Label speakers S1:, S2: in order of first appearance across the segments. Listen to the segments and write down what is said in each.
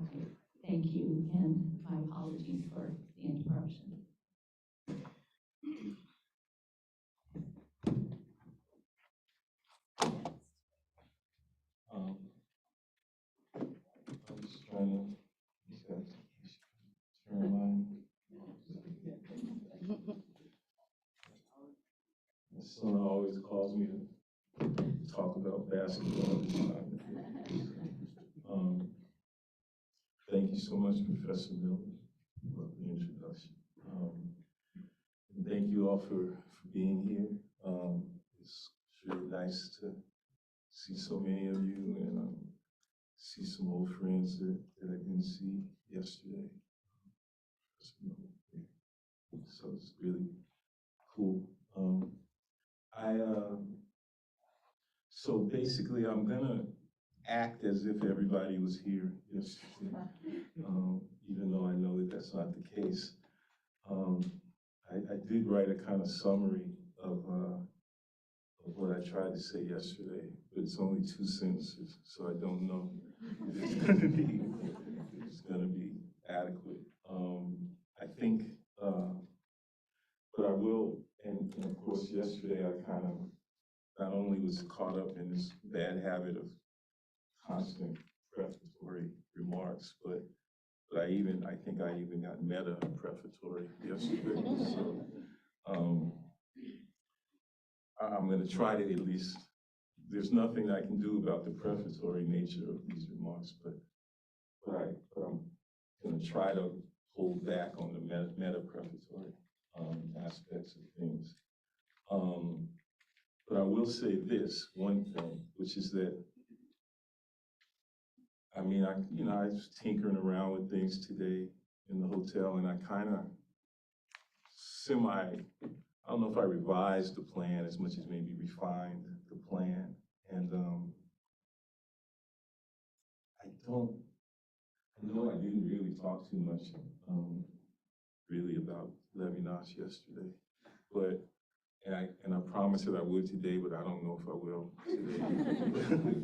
S1: Okay, thank you, and my apologies for the interruption.
S2: I'm just trying to turn mine. My son always calls me to talk about basketball all the time. Thank you so much, Professor Miller, for the introduction. And thank you all for being here. It's really nice to see so many of you and see some old friends that I didn't see yesterday. So it's really cool. So basically, I'm gonna act as if everybody was here yesterday, even though I know that that's not the case. I did write a kind of summary of what I tried to say yesterday, but it's only 2 sentences, so I don't know if it's gonna be adequate. I think, but I will, and of course, yesterday I kind of not only was caught up in this bad habit of constant prefatory remarks, but I think I even got meta prefatory yesterday. So I'm going to try to at least. There's nothing I can do about the prefatory nature of these remarks, but I'm going to try to hold back on the meta prefatory aspects of things. But I will say this one thing, which is that, I mean, I was tinkering around with things today in the hotel, and I kind of I don't know if I revised the plan as much as maybe refined the plan. And I know I didn't really talk too much really about Levinas yesterday, but and I promised that I would today, but I don't know if I will today.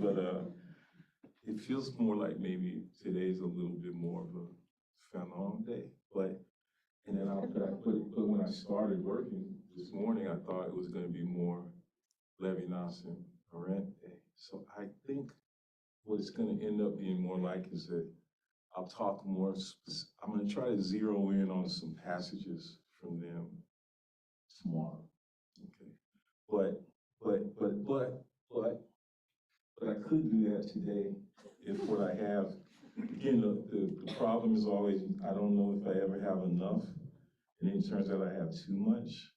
S2: But it feels more like maybe today's a little bit more of a Fanon day. But when I started working this morning, I thought it was going to be more Levinas and Arendt day. So I think what it's going to end up being more like is that I'll talk more. I'm going to try to zero in on some passages from them tomorrow. Okay, but I could do that today if what I have. Again, the problem is always I don't know if I ever have enough, and it turns out I have too much.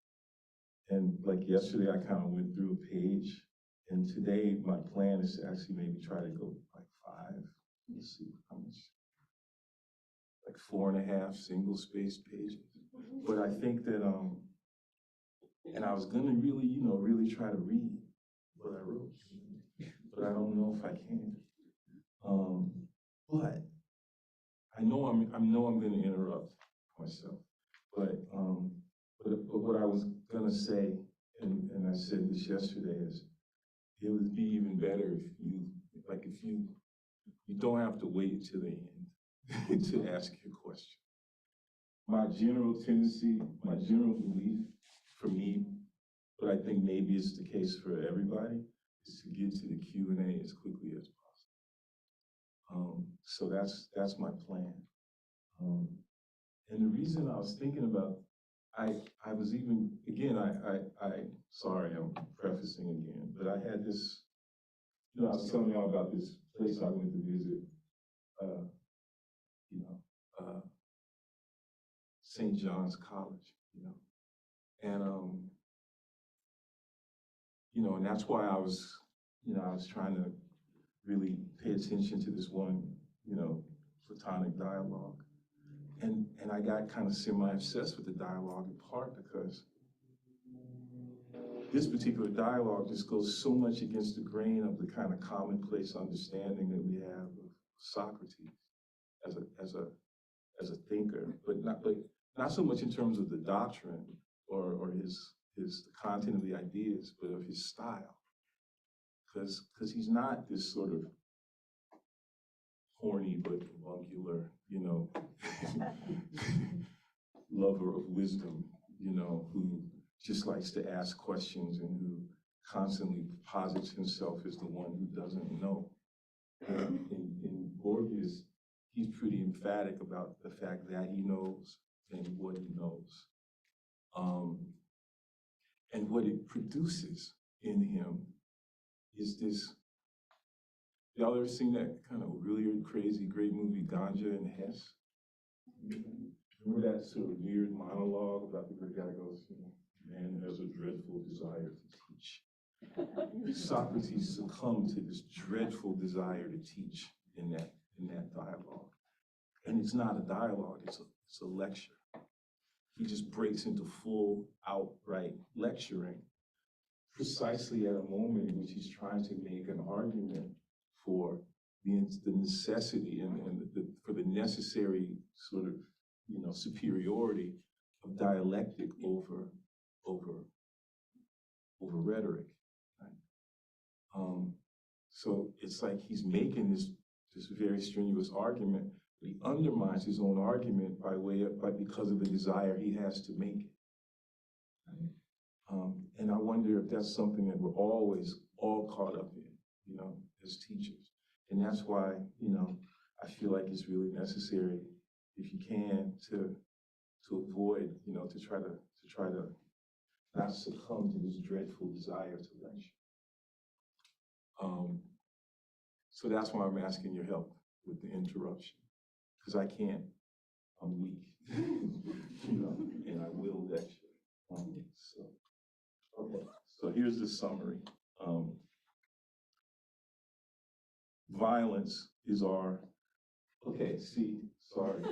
S2: And like yesterday, I kind of went through a page, and today my plan is to actually maybe try to go like 5. Let's see how much. Like 4.5 single-spaced pages. But I think that, and I was gonna really try to read what I wrote, but I don't know if I can. But I know I'm gonna interrupt myself. But what I was gonna say, and I said this yesterday, is it would be even better if you don't have to wait till the end to ask your question. My general tendency, my general belief for me, but I think maybe it's the case for everybody, is to get to the Q&A as quickly as possible. So that's my plan. And the reason I was thinking about, I was even, again, sorry, I'm prefacing again, but I had this, I was telling y'all about this place I went to visit, St. John's College, and and that's why I was trying to really pay attention to this one, Platonic dialogue. And I got kind of semi-obsessed with the dialogue in part because this particular dialogue just goes so much against the grain of the kind of commonplace understanding that we have of Socrates as a thinker, but not so much in terms of the doctrine or the content of the ideas, but of his style. Because he's not this sort of horny but avuncular, lover of wisdom, who just likes to ask questions and who constantly posits himself as the one who doesn't know. In Borges, he's pretty emphatic about the fact that he knows and what he knows. And what it produces in him is this. Y'all ever seen that kind of really crazy, great movie, Ganja and Hess? Remember that sort of weird monologue about the guy goes, man has a dreadful desire to teach. Socrates succumbed to this dreadful desire to teach in that dialogue. And it's not a dialogue, it's a lecture. He just breaks into full outright lecturing precisely at a moment in which he's trying to make an argument for the necessity and for the necessary sort of, superiority of dialectic over rhetoric. Right? So it's like he's making this very strenuous argument, but he undermines his own argument because of the desire he has to make it. Right? And I wonder if that's something that we're always all caught up in, as teachers. And that's why, I feel like it's really necessary, if you can, to avoid, to try to not succumb to this dreadful desire to lecture. So that's why I'm asking your help with the interruption, because I can't. I'm weak, and I will lecture. So here's the summary. Violence is our, sorry.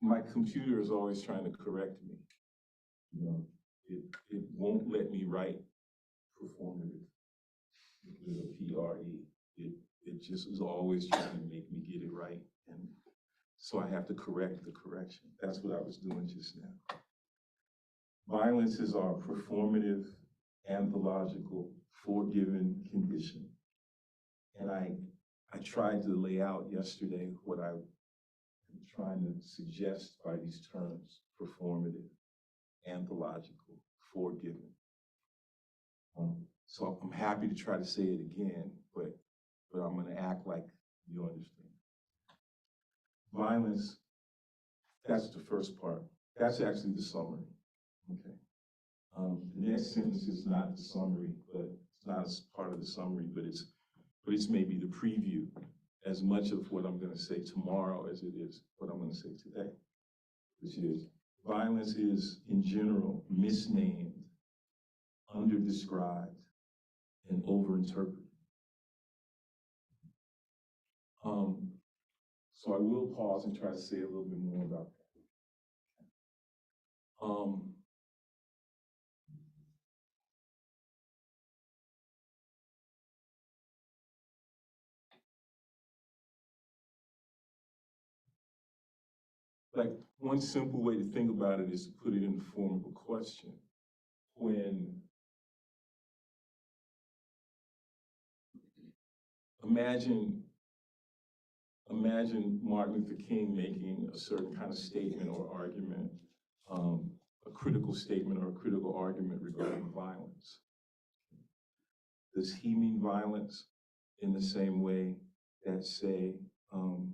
S2: My computer is always trying to correct me. It won't let me write performative with a P-R-E. It just is always trying to make me get it right. And so I have to correct the correction. That's what I was doing just now. Violence is our performative, anthological, forgiven condition. And I tried to lay out yesterday what I'm trying to suggest by these terms: performative, anthological, forgiven. So I'm happy to try to say it again, but I'm going to act like you understand. Violence, that's the first part. That's actually the summary. Okay. The next sentence is not the summary, but it's not as part of the summary, but it's maybe the preview, as much of what I'm going to say tomorrow as it is what I'm going to say today, which is violence is, in general, misnamed, underdescribed, and overinterpreted. So I will pause and try to say a little bit more about that. Like, one simple way to think about it is to put it in the form of a question. Imagine Martin Luther King making a certain kind of statement or argument, a critical statement or a critical argument regarding violence. Does he mean violence in the same way that, say, who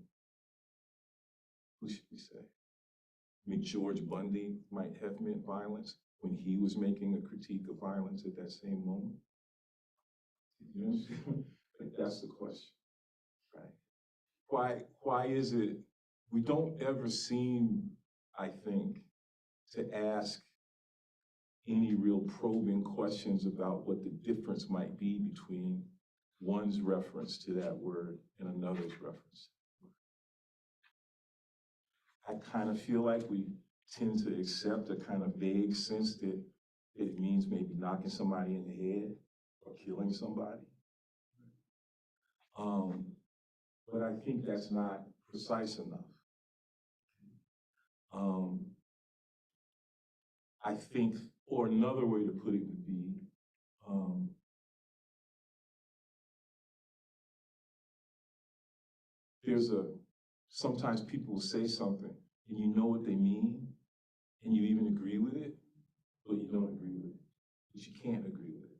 S2: should we say? I mean, George Bundy might have meant violence when he was making a critique of violence at that same moment? You know, that's the question, right? Why is it we don't ever seem, I think, to ask any real probing questions about what the difference might be between one's reference to that word and another's reference. I kind of feel like we tend to accept a kind of vague sense that it means maybe knocking somebody in the head or killing somebody. But I think that's not precise enough. I think, or another way to put it would be, sometimes people will say something and you know what they mean and you even agree with it, but you don't agree with it, but you can't agree with it.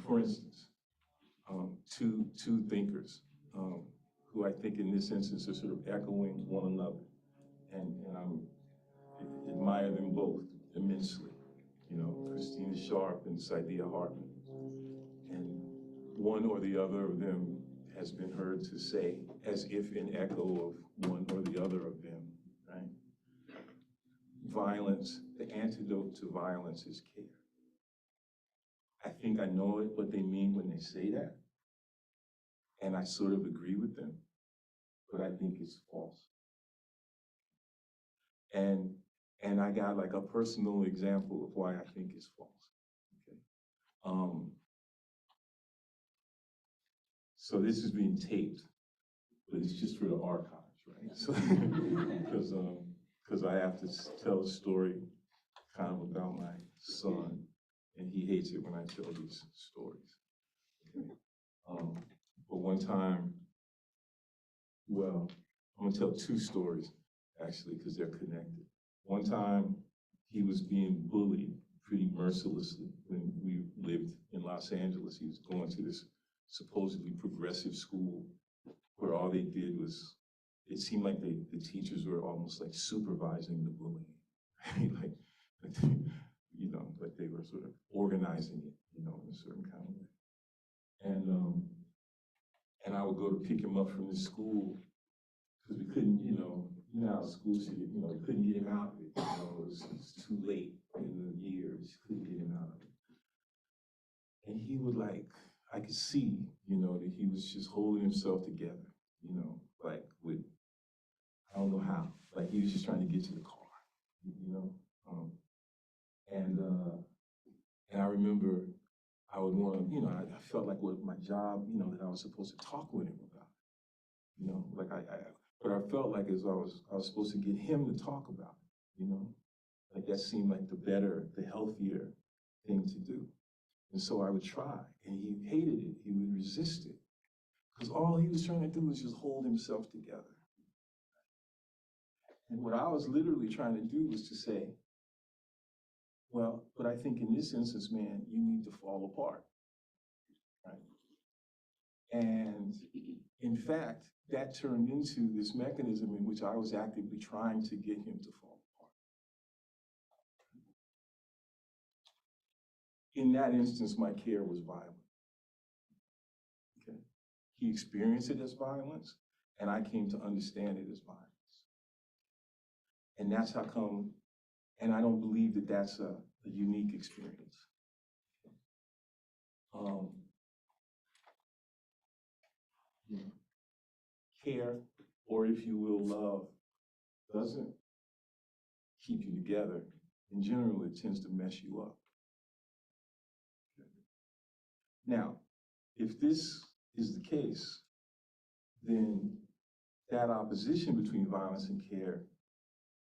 S2: For instance, two thinkers who I think in this instance are sort of echoing one another, and I admire them both immensely. You know, Christina Sharp and Saidiya Hartman. And one or the other of them has been heard to say, as if in echo of one or the other of them, right? Violence, the antidote to violence is care. I think I know what they mean when they say that, and I sort of agree with them, but I think it's false. And I got like a personal example of why I think it's false. Okay. So this is being taped, but it's just for the archives, right? So, because I have to tell a story kind of about my son, and he hates it when I tell these stories. Okay. But one time, well, I'm gonna tell two stories actually, because they're connected. One time, he was being bullied pretty mercilessly when we lived in Los Angeles. He was going to this supposedly progressive school where all they did was, it seemed like the teachers were almost like supervising the bullying. like they were sort of organizing it, in a certain kind of way. And I would go to pick him up from the school because we couldn't, how school should, we couldn't get him out of it. It was too late in the year, we just couldn't get him out of it. And he would I could see, that he was just holding himself together, with, I don't know how, he was just trying to get to the car, And I remember I would want to, I felt like with my job, that I was supposed to talk with him about it, but I felt like as I was supposed to get him to talk about it, that seemed like the better, the healthier thing to do. And so I would try, and he hated it, he would resist it, because all he was trying to do was just hold himself together. And what I was literally trying to do was to say, well, but I think in this instance, man, you need to fall apart, right? And in fact, that turned into this mechanism in which I was actively trying to get him to fall apart. In that instance, my care was violent. Okay? He experienced it as violence, and I came to understand it as violence. And that's how come, and I don't believe that that's a unique experience. Care, or if you will, love, doesn't keep you together. In general, it tends to mess you up. Okay. Now, if this is the case, then that opposition between violence and care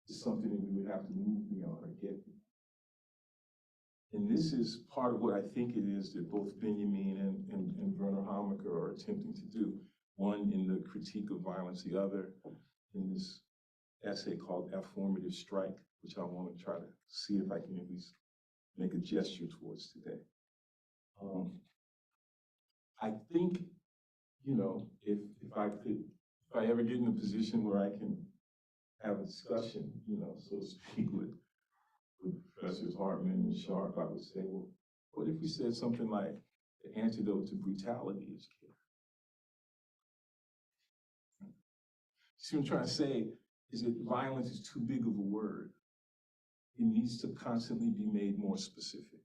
S2: is something that we would have to move beyond or get beyond. And this is part of what I think it is that both Benjamin and Werner Hammacher are attempting to do. One in the critique of violence, the other in this essay called Affirmative Strike, which I want to try to see if I can at least make a gesture towards today. I think, if I ever get in a position where I can have a discussion, so to speak, with Professors Hartman and Sharp, I would say, well, what if we said something like the antidote to brutality is care? See, what I'm trying to say is that violence is too big of a word. It needs to constantly be made more specific.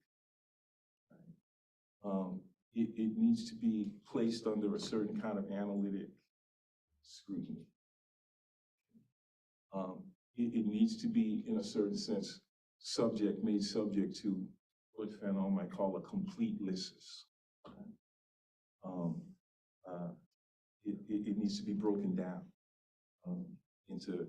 S2: Right? It needs to be placed under a certain kind of analytic scrutiny. It needs to be, in a certain sense, made subject to what Fanon might call a complete lysis. Right? It needs to be broken down into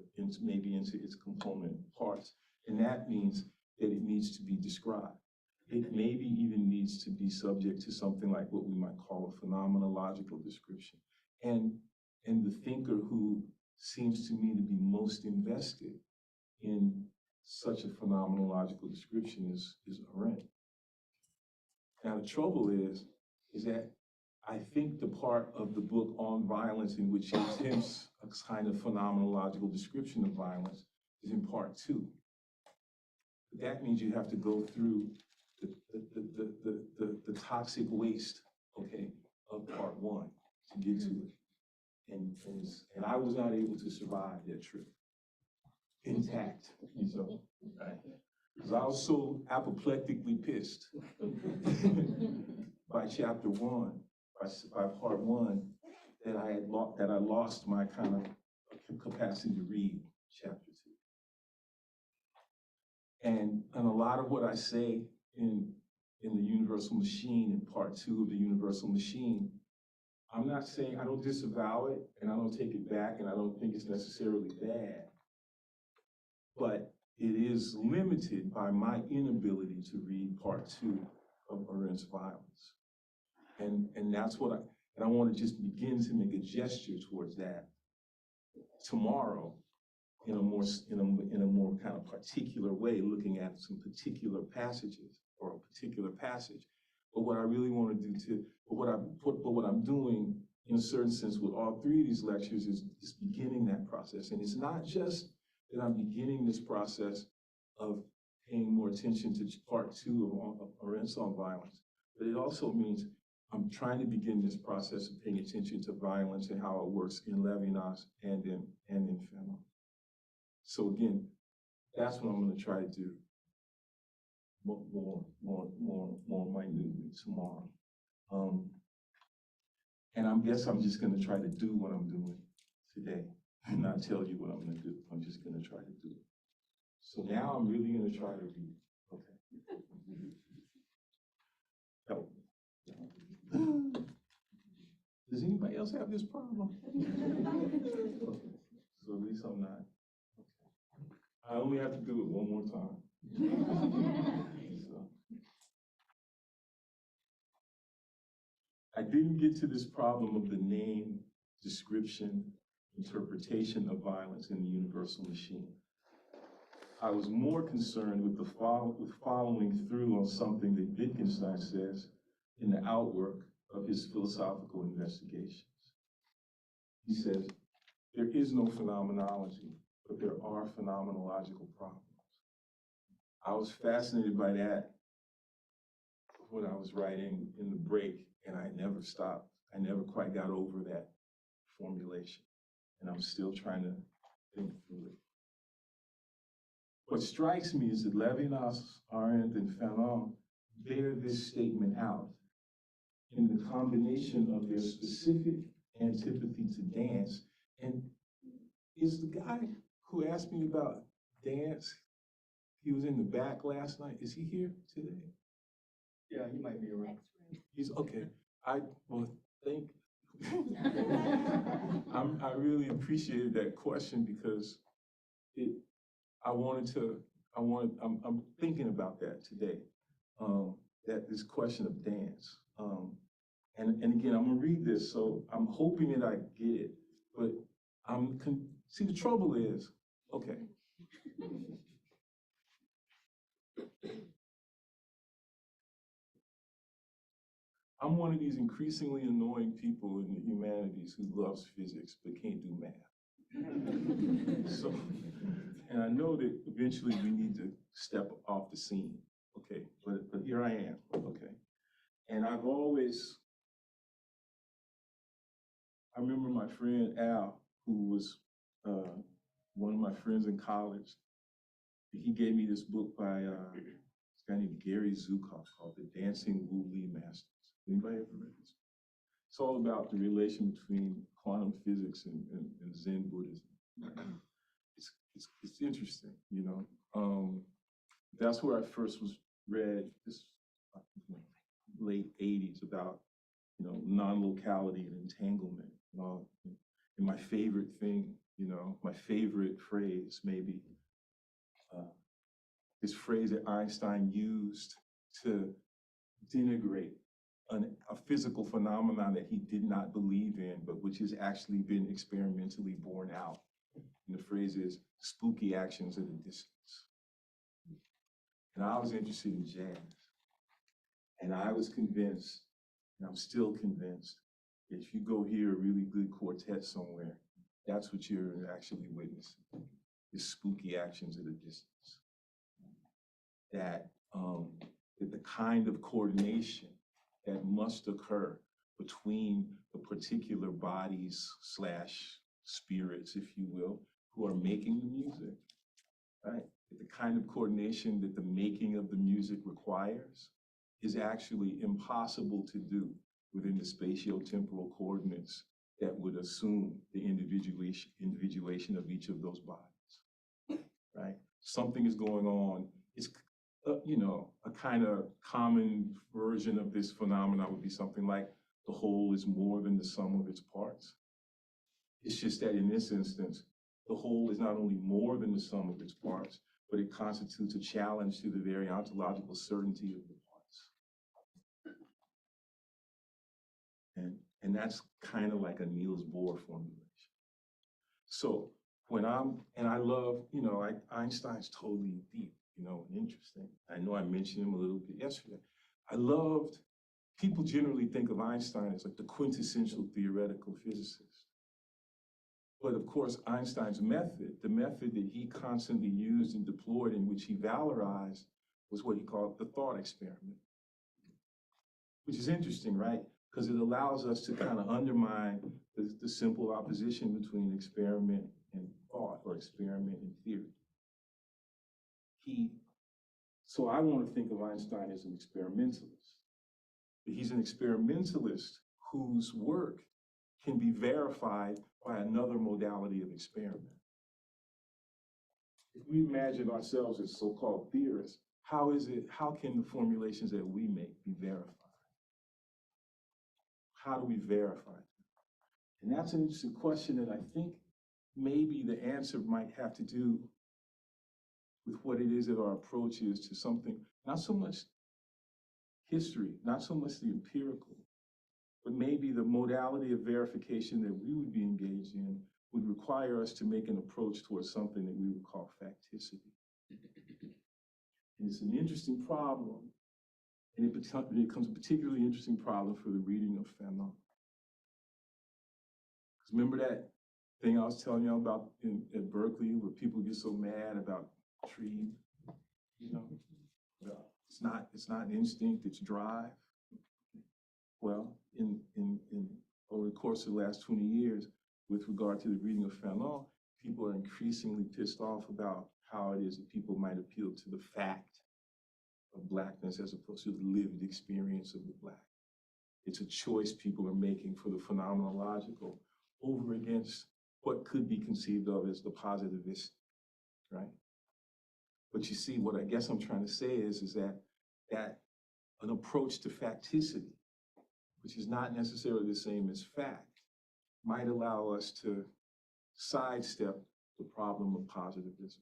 S2: its component parts. And that means that it needs to be described. It maybe even needs to be subject to something like what we might call a phenomenological description. And, and the thinker who seems to me to be most invested in such a phenomenological description is Arendt. Now the trouble is that I think the part of the book on violence in which he attempts a kind of phenomenological description of violence is in part 2. That means you have to go through the toxic waste, okay, of part 1 to get to it. And I was not able to survive that trip intact, right? Because I was so apoplectically pissed by chapter 1, by part 1, that I lost my kind of capacity to read chapter 2. And a lot of what I say in the Universal Machine, in part 2 of the Universal Machine, I'm not saying, I don't disavow it, and I don't take it back, and I don't think it's necessarily bad. But it is limited by my inability to read part 2 of Arendt's violence. And that's what I want to just begin to make a gesture towards that tomorrow in a more kind of particular way, looking at some particular passages or a particular passage. But what I really want to do what I'm doing in a certain sense with all 3 of these lectures is beginning that process. And it's not just that I'm beginning this process of paying more attention to part 2 of Arendt's on violence, but it also means I'm trying to begin this process of paying attention to violence and how it works in Levinas and in Fanon. So again, that's what I'm going to try to do more minutely tomorrow. And I guess I'm just going to try to do what I'm doing today and not tell you what I'm going to do. I'm just going to try to do it. So now I'm really going to try to read. Okay. Help. Does anybody else have this problem? Okay. So at least I'm not. Okay. I only have to do it one more time. So. I didn't get to this problem of the name, description, interpretation of violence in the Universal Machine. I was more concerned with following through on something that Wittgenstein says in the outwork of his philosophical investigations. He says, there is no phenomenology, but there are phenomenological problems. I was fascinated by that when I was writing in the break, and I never stopped. I never quite got over that formulation, and I'm still trying to think through it. What strikes me is that Levinas, Arendt, and Fanon bear this statement out in the combination of their specific antipathy to dance. And is the guy who asked me about dance, he was in the back last night, is he here today?
S3: Yeah, he might be around.
S2: He's okay. Thank I really appreciated that question because I'm thinking about that today, that this question of dance. And again, I'm gonna read this, so I'm hoping that I get it, but see, the trouble is, okay. I'm one of these increasingly annoying people in the humanities who loves physics but can't do math. So, and I know that eventually we need to step off the scene, okay? But here I am, okay? And I remember my friend Al, who was one of my friends in college. He gave me this book by this guy named Gary Zukav called The Dancing Wu Li Masters. Anybody ever read this? It's all about the relation between quantum physics and Zen Buddhism. It's interesting, you know. That's where I first read this late 80s about, you know, non-locality and entanglement. And my favorite thing, you know, my favorite phrase maybe, this phrase that Einstein used to denigrate a physical phenomenon that he did not believe in, but which has actually been experimentally borne out. And the phrase is spooky actions at a distance. And I was interested in jazz. And I was convinced, and I'm still convinced, that if you go hear a really good quartet somewhere, that's what you're actually witnessing, is spooky actions at a distance. That the kind of coordination that must occur between the particular bodies / spirits, if you will, who are making the music, right? The kind of coordination that the making of the music requires is actually impossible to do within the spatio-temporal coordinates that would assume the individuation of each of those bodies, right? Something is going on. It's, a kind of common version of this phenomenon would be something like the whole is more than the sum of its parts. It's just that in this instance, the whole is not only more than the sum of its parts, but it constitutes a challenge to the very ontological certainty of the parts. And that's kind of like a Niels Bohr formulation. So I love, Einstein's totally deep, and interesting. I know I mentioned him a little bit yesterday. People generally think of Einstein as like the quintessential theoretical physicist. But of course, Einstein's method, the method that he constantly used and deployed, in which he valorized, was what he called the thought experiment. Which is interesting, right? Because it allows us to kind of undermine the simple opposition between experiment and thought, or experiment and theory. So I want to think of Einstein as an experimentalist. But he's an experimentalist whose work can be verified by another modality of experiment. If we imagine ourselves as so-called theorists, how can the formulations that we make be verified? How do we verify them? And that's an interesting question that I think maybe the answer might have to do with what it is that our approach is to something, not so much history, not so much the empirical, but maybe the modality of verification that we would be engaged in would require us to make an approach towards something that we would call facticity. And it's an interesting problem, and it becomes a particularly interesting problem for the reading of Fanon. Because remember that thing I was telling you about at Berkeley, where people get so mad about trees, it's not instinct, it's drive. Well, over the course of the last 20 years, with regard to the reading of Fanon, people are increasingly pissed off about how it is that people might appeal to the fact of Blackness as opposed to the lived experience of the Black. It's a choice people are making for the phenomenological over against what could be conceived of as the positivist, right? But you see, what I guess I'm trying to say is that an approach to facticity, which is not necessarily the same as fact, might allow us to sidestep the problem of positivism,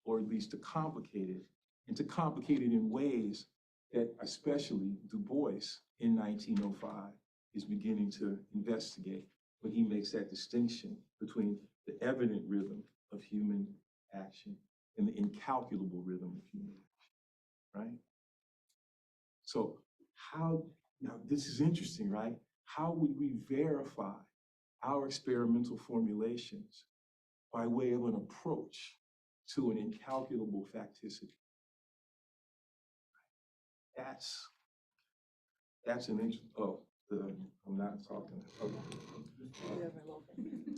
S2: or at least to complicate it, and to complicate it in ways that especially Du Bois in 1905 is beginning to investigate, when he makes that distinction between the evident rhythm of human action and the incalculable rhythm of human action, right? So now this is interesting, right? How would we verify our experimental formulations by way of an approach to an incalculable facticity? That's an interesting, I'm not talking, okay.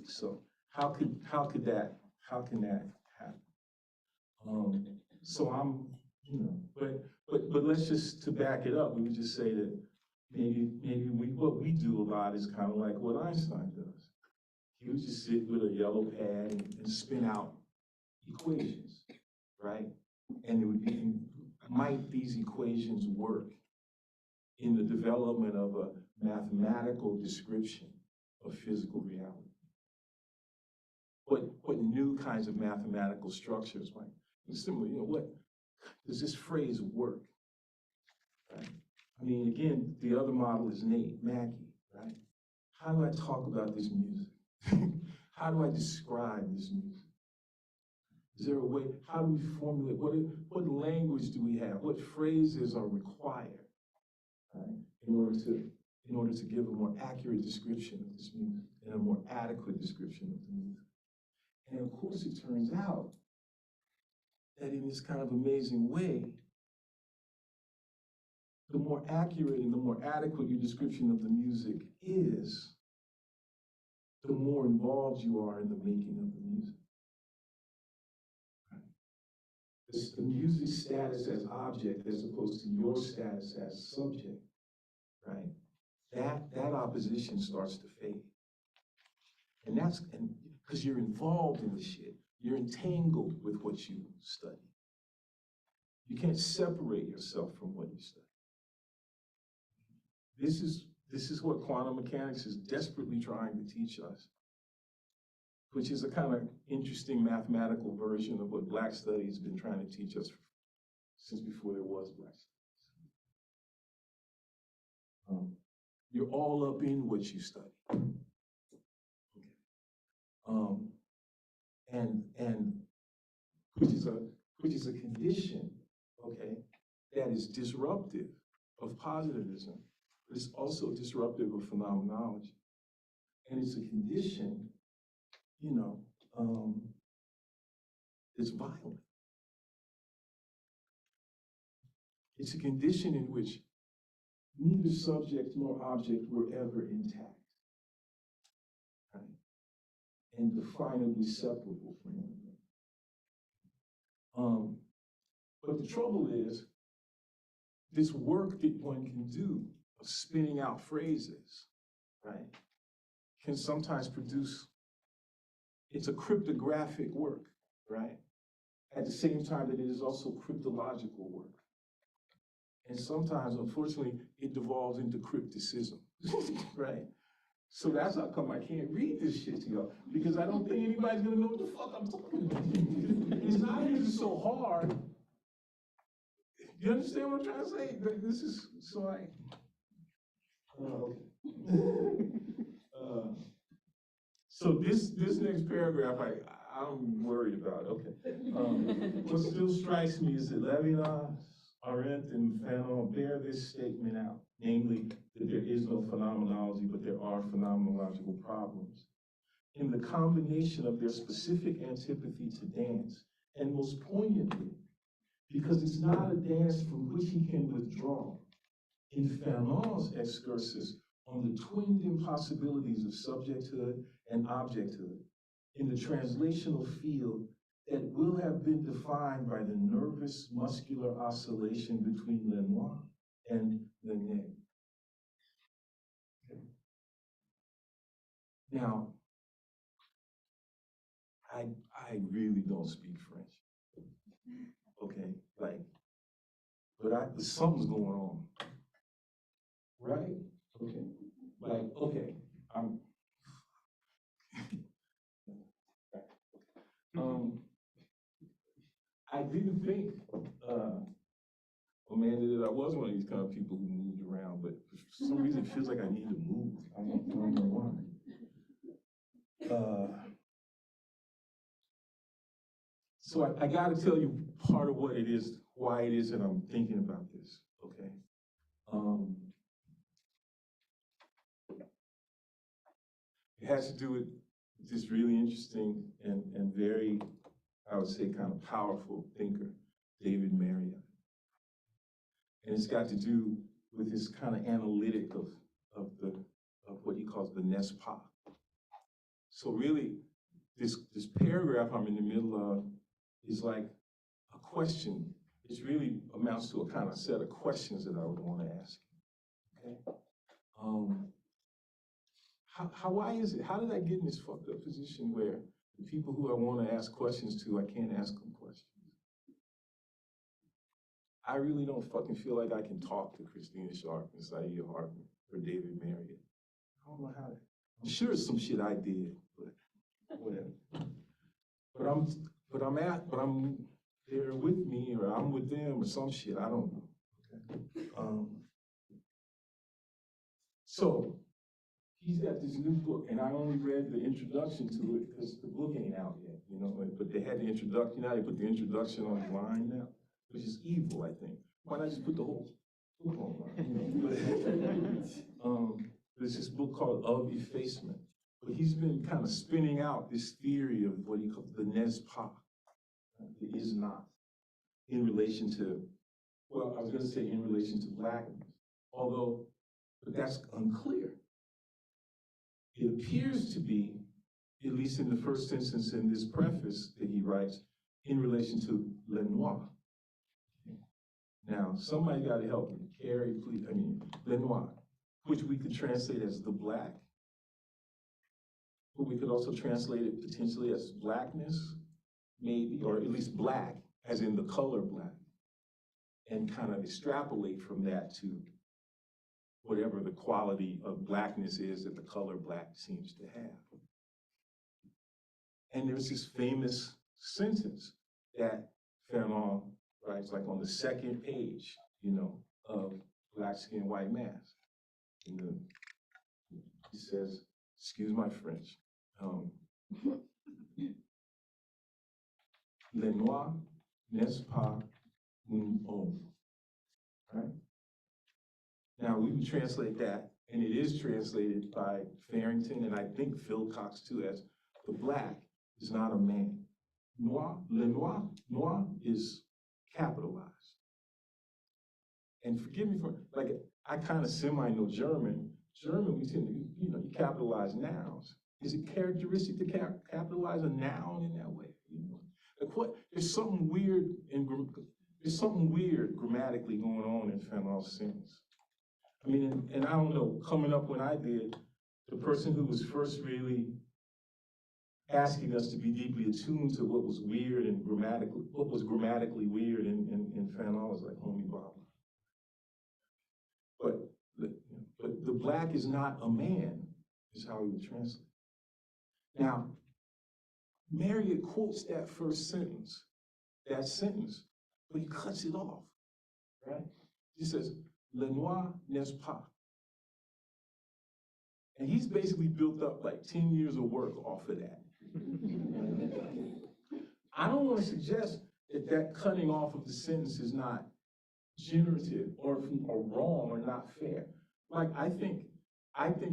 S2: So how can that happen? So but let's just, to back it up, we would just say that maybe what we do a lot is kind of like what Einstein does. He would just sit with a yellow pad and spin out equations, right? And it would be, might these equations work in the development of a mathematical description of physical reality? What new kinds of mathematical structures might, similarly, what does this phrase work? Right? I mean, again, the other model is Nate Mackey, right? How do I talk about this music? How do I describe this music? Is there a way, how do we formulate, what language do we have? What phrases are required, right, in order to give a more accurate description of this music and a more adequate description of the music? And of course, it turns out that in this kind of amazing way, the more accurate and the more adequate your description of the music is, the more involved you are in the making of the music. Right? It's the music status as object as opposed to your status as subject, right? That opposition starts to fade. And that's because you're involved in the shit. You're entangled with what you study. You can't separate yourself from what you study. This is what quantum mechanics is desperately trying to teach us, which is a kind of interesting mathematical version of what Black studies has been trying to teach us since before there was Black studies. You're all up in what you study. Okay. And which is a condition, okay, that is disruptive of positivism, but it's also disruptive of phenomenology. And it's a condition, you know, it's violent. It's a condition in which neither subject nor object were ever intact, right? And definably separable from one another. But the trouble is, this work that one can do of spinning out phrases, right, can sometimes produce, it's a cryptographic work, right? At the same time that it is also cryptological work. And sometimes, unfortunately, it devolves into crypticism, right? So that's how come I can't read this shit to y'all, because I don't think anybody's gonna know what the fuck I'm talking about. It's not because it's so hard. You understand what I'm trying to say? This is, so so this next paragraph, I'm worried about, okay. What still strikes me is that Levinas, Arendt, and Fanon bear this statement out, namely that there is no phenomenology, but there are phenomenological problems. In the combination of their specific antipathy to dance, and most poignantly, because it's not a dance from which he can withdraw, in Fanon's excursus on the twinned impossibilities of subjecthood and objecthood, in the translational field that will have been defined by the nervous muscular oscillation between Lenoir and Lené. Okay. Now, I really don't speak French, okay? Like, but something's going on, right? Okay, like, okay, I didn't think, Amanda, that I was one of these kind of people who moved around, but for some reason it feels like I need to move. I don't know why. So I got to tell you part of what it is, why it is that I'm thinking about this, okay? It has to do with this really interesting and very, I would say, kind of powerful thinker, David Marriott. And it's got to do with this kind of analytic of what he calls the Nespa. So really, this paragraph I'm in the middle of is like a question. It really amounts to a kind of set of questions that I would want to ask. Okay. Why is it? How did I get in this fucked up position where the people who I want to ask questions to, I can't ask them questions? I really don't fucking feel like I can talk to Christina Sharp and Sadia Hartman or David Marriott. I don't know how to. I'm sure it's some shit I did, but whatever. But I'm they're with me or I'm with them or some shit. I don't know. Okay. So he's got this new book, and I only read the introduction to it because the book ain't out yet, you know, but they had the introduction. Now they put the introduction online now, which is evil, I think. Why not just put the whole book online? There's this book called Of Effacement. But he's been kind of spinning out this theory of what he calls the Nez Pa, the is not, in relation to, well, I was going to say in relation to blackness, although, but that's unclear. It appears to be, at least in the first instance in this preface that he writes, in relation to Le Noir. Now, somebody got to help me. Carrie, please, Le Noir, which we could translate as the black. But we could also translate it potentially as blackness, maybe, or at least black, as in the color black, and kind of extrapolate from that to whatever the quality of blackness is that the color black seems to have. And there's this famous sentence that Fanon writes, like on the second page, you know, of Black Skin, White Mask. He says, excuse my French, Le noir n'est pas un homme, right? Now we would translate that, and it is translated by Farrington, and I think Phil Cox too, as the black is not a man. Noir, le noir, noir is capitalized. And forgive me for, like, I kind of semi-know German. German, we tend to, you know, you capitalize nouns. Is it characteristic to capitalize a noun in that way? You know, like what? There's something weird grammatically going on in Fanon's sentence. I mean, and I don't know, coming up when I did, the person who was first really asking us to be deeply attuned to what was weird and what was grammatically weird in Fanon was like Homie Baba. But the black is not a man, is how he would translate. Now, Marriott quotes that first sentence, but he cuts it off, right? He says, Le noir n'est pas. And he's basically built up like 10 years of work off of that. I don't want to suggest that cutting off of the sentence is not generative or wrong or not fair. Like, I think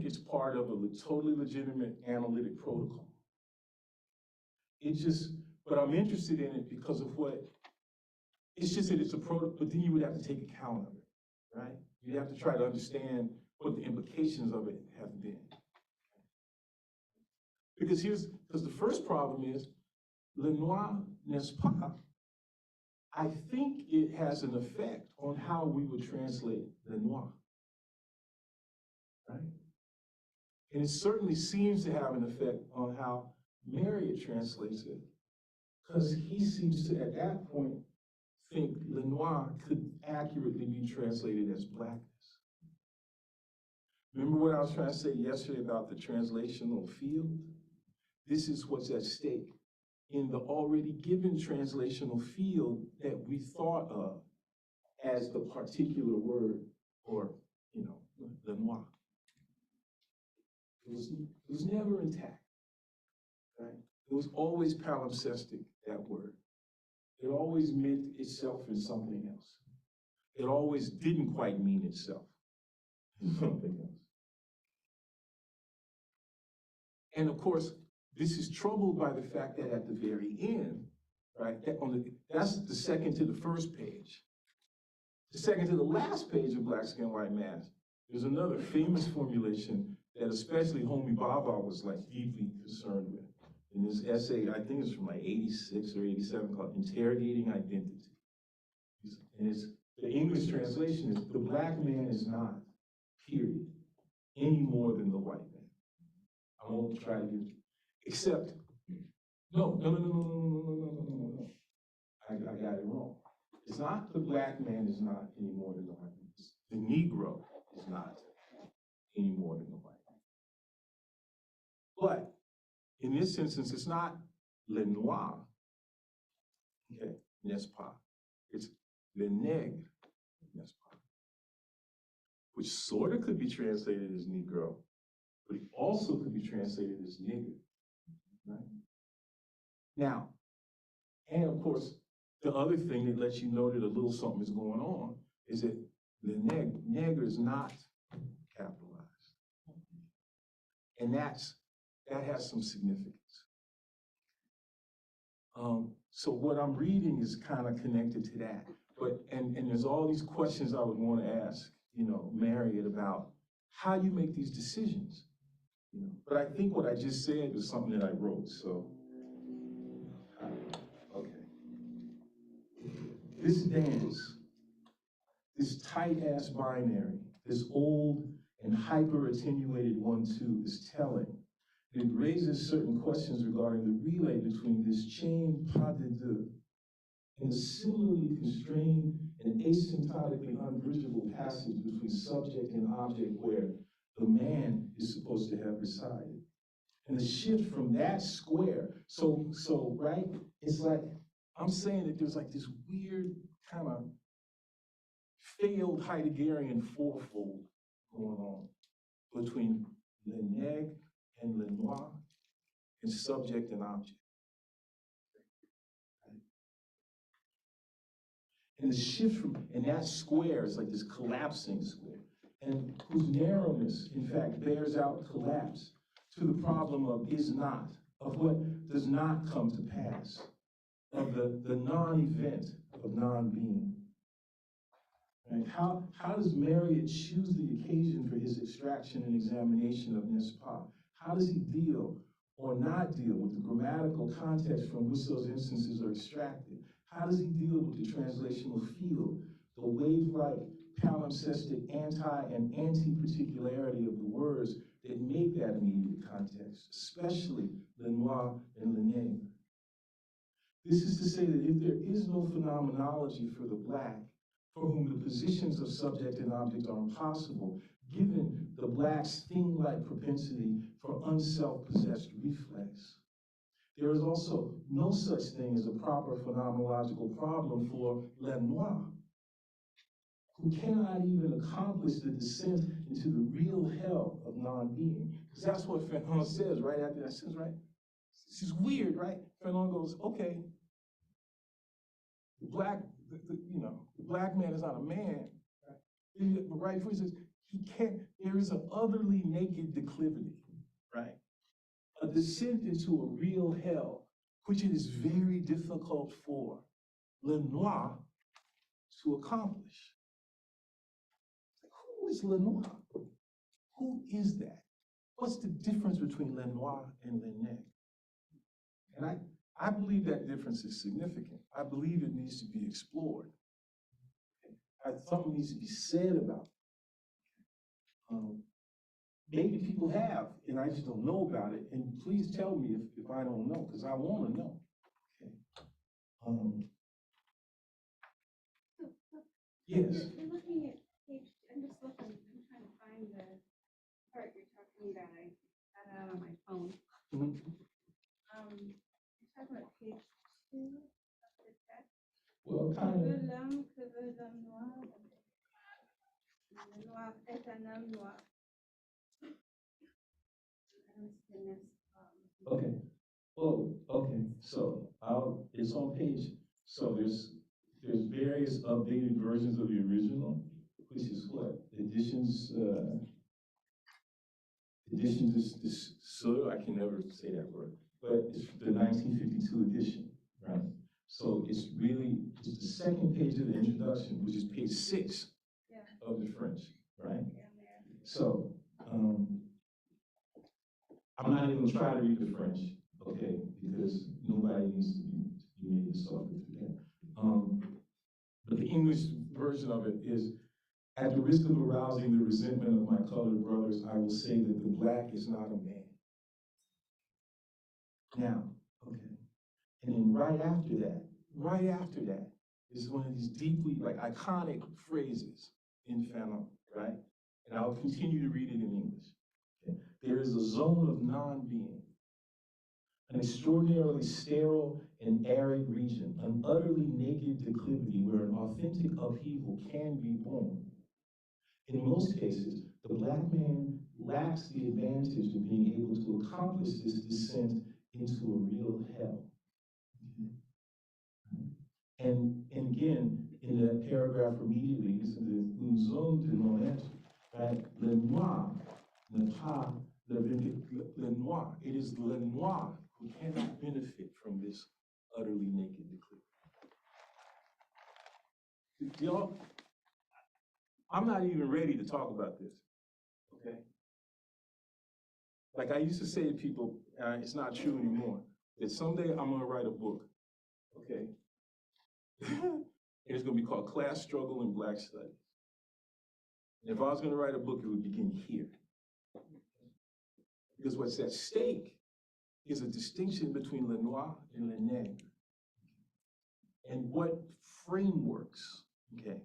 S2: it's part of a totally legitimate analytic protocol. But I'm interested in it because of it's just that it's a protocol, but then you would have to take account of it, right? You'd have to try to understand what the implications of it have been. Because the first problem is, le noir n'est pas. I think it has an effect on how we would translate le noir, right? And it certainly seems to have an effect on how Marriott translates it, because he seems to, at that point, think le noir could accurately be translated as blackness. Remember what I was trying to say yesterday about the translational field? This is what's at stake in the already given translational field that we thought of as the particular word, or, you know, le noir. It was never intact, right? It was always palimpsestic, that word. It always meant itself in something else. It always didn't quite mean itself in something else. And of course, this is troubled by the fact that at the very end, right, that's the second to the first page. The second to the last page of Black Skin, White Mask, there's another famous formulation that especially Homie Baba was like deeply concerned with. In this essay, I think it's from like 86 or 87, called Interrogating Identity. And the English translation is, the black man is not, period, any more than the white man. I won't try to get, except, no. I got it wrong. It's not the black man is not any more than the white man. It's the Negro is not any more than the white man. But in this instance, it's not le noir, okay, n'est pas. It's le nègre, n'est pas. which sort of could be translated as Negro, but it also could be translated as nigger, right? Now, and of course, the other thing that lets you know that a little something is going on is that the nigger is not capitalized. And that has some significance. So what I'm reading is kind of connected to that. But, and there's all these questions I would want to ask, Marriott, about how you make these decisions. But I think what I just said was something that I wrote, so, okay. This dance, this tight-ass binary, this old and hyper-attenuated 1-2 is telling. It raises certain questions regarding the relay between this chained pas de deux and the similarly constrained and asymptotically unbridgeable passage between subject and object where the man is supposed to have resided. And the shift from that square, so right, it's like, I'm saying that there's like this weird kind of failed Heideggerian fourfold going on between le nègre and le noir and subject and object. And the shift from, and that square is like this collapsing square, and whose narrowness, in fact, bears out collapse to the problem of is not, of what does not come to pass, of the non-event of non-being. Right? How does Marriott choose the occasion for his extraction and examination of n'est-ce pas? How does he deal or not deal with the grammatical context from which those instances are extracted? How does he deal with the translational field, the wave-like palimpsestic anti- and anti-particularity of the words that make that immediate context, especially le noir and le nègre? This is to say that if there is no phenomenology for the Black, for whom the positions of subject and object are impossible, given the Black's thing-like propensity for unself-possessed reflex, there is also no such thing as a proper phenomenological problem for le noir, who cannot even accomplish the descent into the real hell of non-being. Because that's what Fanon says right after that says, right? This is weird, right? Fanon goes, okay, the black man is not a man, right? But right before he says, he can't, there is an otherly naked declivity, right? A descent into a real hell, which it is very difficult for le noir to accomplish. Who is le noir? Who is that? What's the difference between le noir and le nègre? And I believe that difference is significant. I believe it needs to be explored. Something needs to be said about it. Maybe people have, and I just don't know about it. And please tell me if I don't know, because I want to know. Okay. Yes.
S4: You're looking at page, I'm just looking, I'm trying to find the part you're talking about. I got it out on my phone.
S2: Mm-hmm.
S4: You're talking about page 2 of the text.
S2: Well,
S4: Que
S2: kind
S4: veut
S2: of.
S4: l'homme, que veut l'homme noir? Le noir est un homme noir.
S2: Okay. Oh, okay. So it's on page. So there's various updated versions of the original, which is what editions. So I can never say that word, but it's the 1952 edition, right? So it's the second page of the introduction, which is page 6 of the French, right? So I'm not even gonna try to read the French, okay, because nobody needs to be made to suffer through that. But the English version of it is, at the risk of arousing the resentment of my colored brothers, I will say that the Black is not a man. Now, okay, and then right after that is one of these deeply, like, iconic phrases in Fanon, right? And I'll continue to read it in English. Okay? There is a zone of non-being, an extraordinarily sterile and arid region, an utterly naked declivity where an authentic upheaval can be born. In most cases, the black man lacks the advantage of being able to accomplish this descent into a real hell. And again, in that paragraph immediately, this is une zone de non-être, right? Le noir ne pas le noir. It is le noir who cannot benefit from this utterly naked declivity. Y'all, I'm not even ready to talk about this, okay? Like I used to say to people, it's not true anymore, that someday I'm gonna write a book, okay? It's gonna be called Class Struggle in Black Studies. And if I was gonna write a book, it would begin here. Because what's at stake is a distinction between le noir and le nègre. And what frameworks, okay,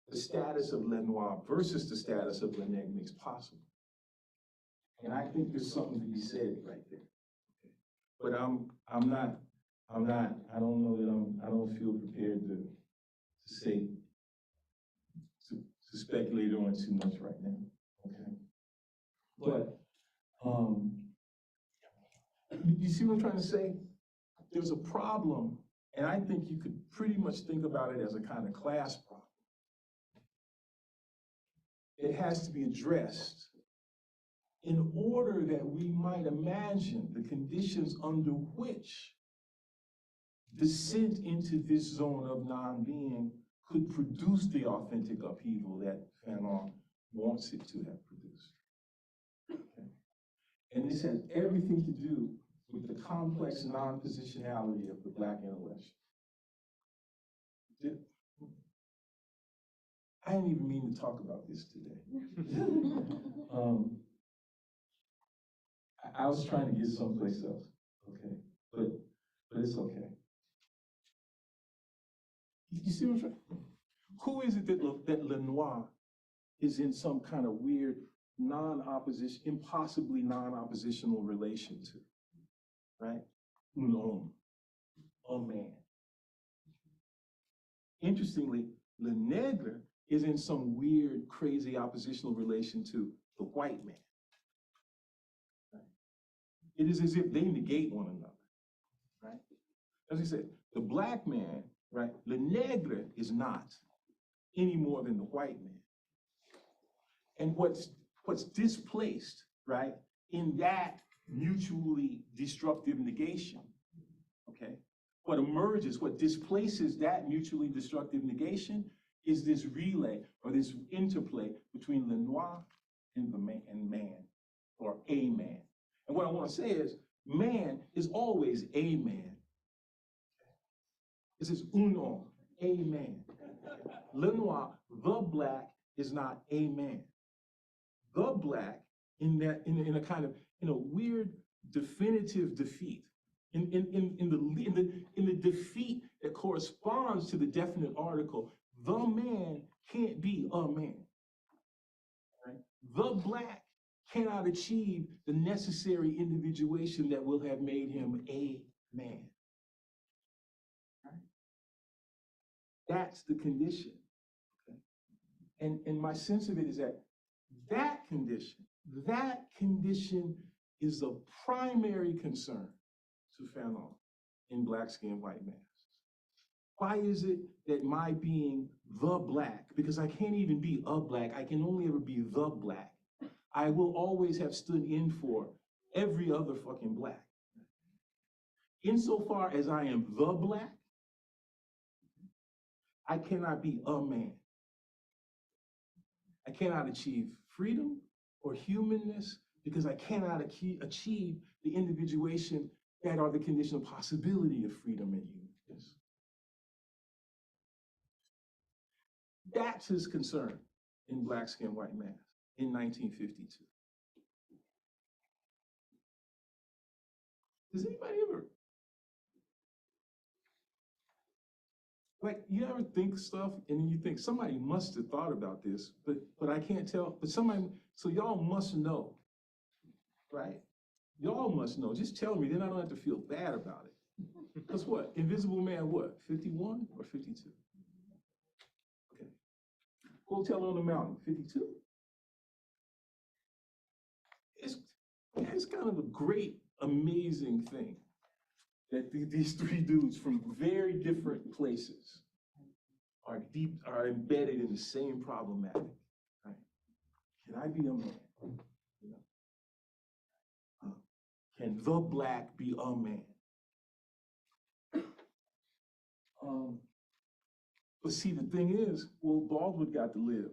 S2: the status of le noir versus the status of le nègre makes possible. And I think there's something to be said right there. Okay. But I don't know that I don't feel prepared to say, to speculate on too much right now, okay? But, you see what I'm trying to say? There's a problem, and I think you could pretty much think about it as a kind of class problem. It has to be addressed in order that we might imagine the conditions under which descent into this zone of non-being could produce the authentic upheaval that Fanon wants it to have produced. Okay. And this has everything to do with the complex non-positionality of the Black intellectual. I didn't even mean to talk about this today. I was trying to get someplace else, okay? But it's okay. You see what I'm saying? Who is it that Le Noir is in some kind of weird non-opposition, impossibly non-oppositional relation to, right? Un homme, a man. Interestingly, Le Nègre is in some weird, crazy oppositional relation to the white man. Right? It is as if they negate one another, right? As I said, the black man, right? Le Nègre is not any more than the white man. And what's displaced, right, in that mutually destructive negation, okay? What emerges, what displaces that mutually destructive negation is this relay or this interplay between le noir and the man, or a man. And what I want to say is, man is always a man. This is un homme, a man. Le noir, the black, is not a man. The black, in a kind of, weird definitive defeat, in the defeat that corresponds to the definite article, the man can't be a man. Right? The black cannot achieve the necessary individuation that will have made him a man. Right? That's the condition. Okay? And my sense of it is that condition is a primary concern to Fanon in Black Skin, White Masks. Why is it that my being the black, because I can't even be a black, I can only ever be the black, I will always have stood in for every other fucking black. Insofar as I am the black, I cannot be a man. I cannot achieve freedom or humanness because I cannot achieve the individuation that are the condition of possibility of freedom and humanness. That's his concern in Black Skin, White Mask in 1952. Does anybody ever, you ever think stuff and then you think somebody must have thought about this, but I can't tell, but somebody, so y'all must know, right? Y'all must know, just tell me, then I don't have to feel bad about it. Because what, Invisible Man what, 51 or 52? Okay. Hotel on the Mountain, 52. It's kind of a great, amazing thing that these three dudes from very different places are embedded in the same problematic. Right? Can I be a man? You know? Can the black be a man? But see, the thing is, well, Baldwin got to live.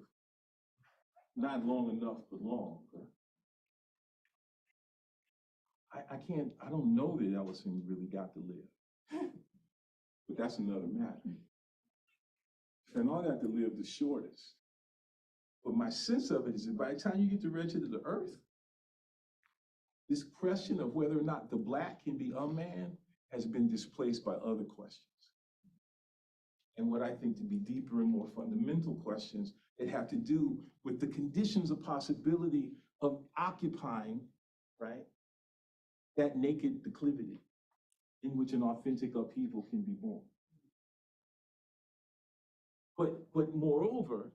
S2: Not long enough, but long. I don't know that Ellison really got to live. But that's another matter. Fernand got to live the shortest. But my sense of it is that by the time you get to Wretched of the Earth, this question of whether or not the black can be a man has been displaced by other questions. And what I think to be deeper and more fundamental questions that have to do with the conditions of possibility of occupying, right, that naked declivity in which an authentic upheaval can be born. But moreover,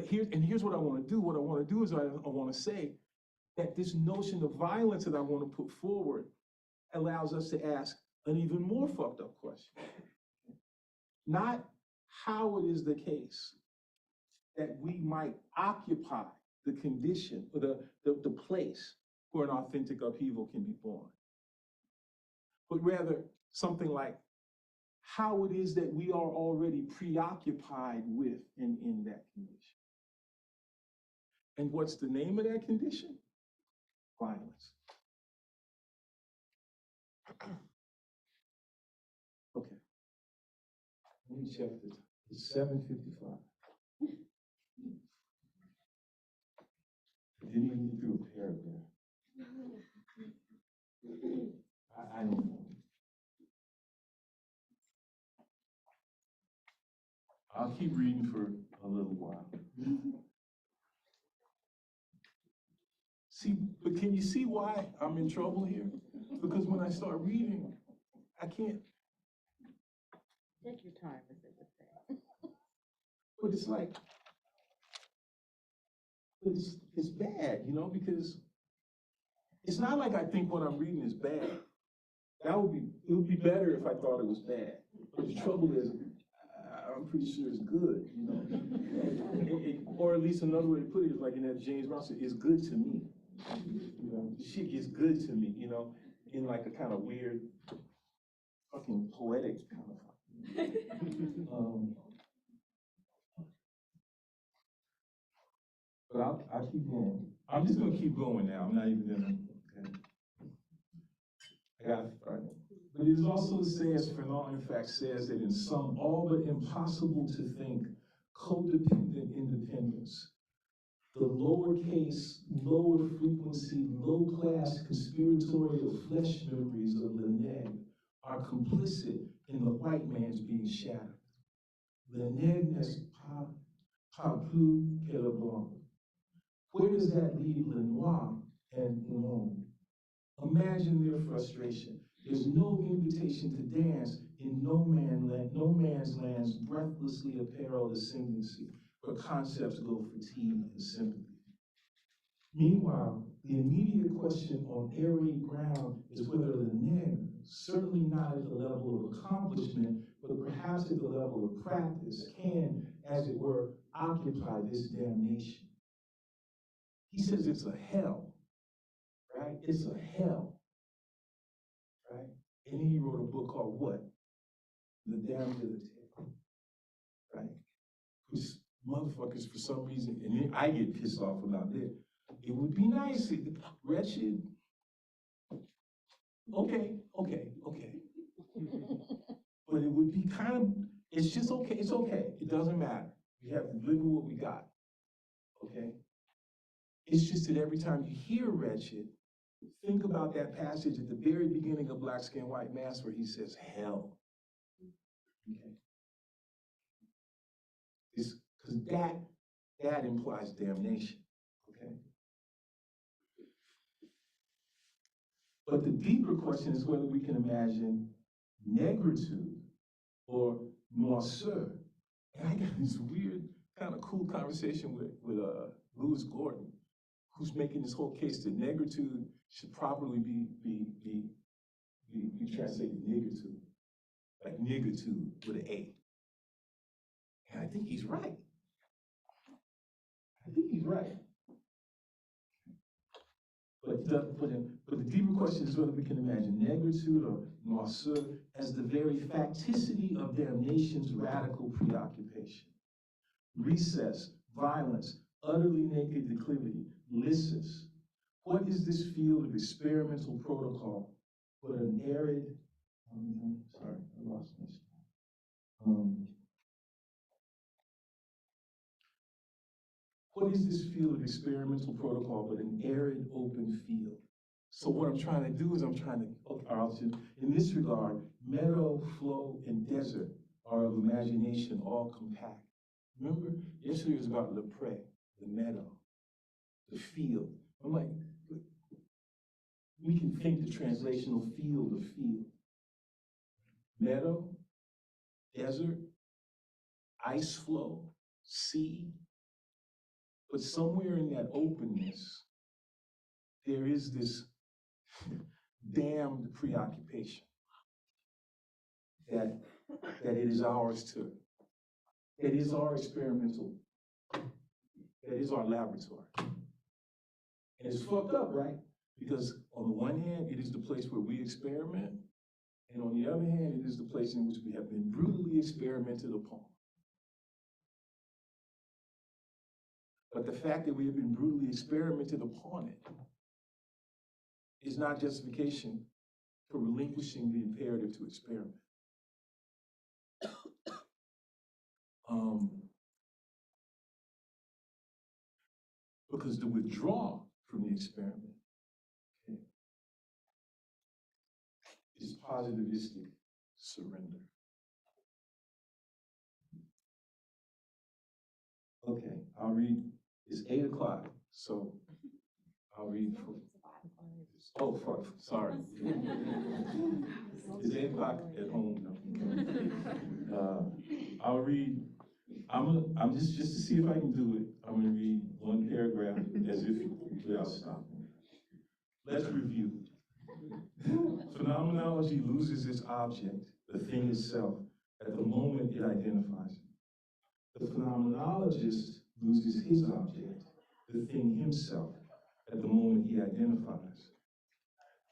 S2: here's what I want to do. What I want to do is I want to say that this notion of violence that I want to put forward allows us to ask an even more fucked up question. Not how it is the case that we might occupy the condition or the place where an authentic upheaval can be born, but rather something like how it is that we are already preoccupied with and in that condition. And what's the name of that condition? Violence. Okay. Let me check this. It's 7:55. I didn't even get through a paragraph. I don't know. I'll keep reading for a little while. See, but can you see why I'm in trouble here? Because when I start reading, I can't.
S5: Take your time, as they would say.
S2: But it's like, it's bad, you know, because it's not like I think what I'm reading is bad. It would be better if I thought it was bad. But the trouble is, I'm pretty sure it's good, you know. Or at least another way to put it is like in that James Brown said, it's good to me. You know, shit gets good to me, you know, in like a kind of weird, fucking poetic kind of. But I'll keep going. I'm just gonna keep going now. I'm not even gonna, okay. I got it, right. But it is also to say, as Fernand in fact says, that in some all but impossible to think codependent independence, the lowercase, lower frequency, low class conspiratorial flesh memories of Leneg are complicit in the white man's being shattered. Leneg n'est pas plus que le blanc. Where does that leave Lenoir and Noam? Imagine their frustration. There's no invitation to dance in no man's land's breathlessly apparel ascendancy, where concepts go fatigue and sympathy. Meanwhile, the immediate question on airy ground is whether Leneg, certainly not at the level of accomplishment, but perhaps at the level of practice, can, as it were, occupy this damnation. He says it's a hell, right? It's a hell, right? And then he wrote a book called what? The Damned to the Tale, right? Which motherfuckers, for some reason, and then I get pissed off about this. It would be nice, wretched. Okay. But it would be kind of, it's just okay, it's okay. It doesn't matter. We have to live with what we got, okay? It's just that every time you hear wretched, think about that passage at the very beginning of Black Skin, White Mask where he says, hell. Okay. Because that implies damnation, okay? But the deeper question is whether we can imagine negritude or noirceur. And I got this weird kind of cool conversation with Lewis Gordon, who's making this whole case that negritude should properly be translated niggitude, like niggitude with an A. And I think he's right. I think he's right. But the deeper question is whether we can imagine negritude or noirceur as the very facticity of their nation's radical preoccupation. Recess, violence, utterly naked declivity, lysis. What is this field of experimental protocol but an arid, sorry, I lost my spot. What is this field of experimental protocol but an arid open field? So what I'm trying to do is in this regard, meadow, flow, and desert are of imagination all compact. Remember, yesterday was about le pré, the meadow, the field. I'm like, we can think the translational field of field. Meadow, desert, ice flow, sea. But somewhere in that openness, there is this damned preoccupation that it is ours to, that is our experimental, that is our laboratory. And it's fucked up, right? Because on the one hand, it is the place where we experiment, and on the other hand, it is the place in which we have been brutally experimented upon. But the fact that we have been brutally experimented upon it is not justification for relinquishing the imperative to experiment. Because the withdrawal from the experiment is positivistic surrender. Okay, I'll read. It's 8 o'clock, so I'll read. Fuck, sorry. It's 8 o'clock at home now. I'll read. I'm just to see if I can do it. I'm going to read one paragraph as if without stopping. Let's review. Phenomenology loses its object, the thing itself, at the moment it identifies it. The phenomenologist loses his object, the thing himself, at the moment he identifies.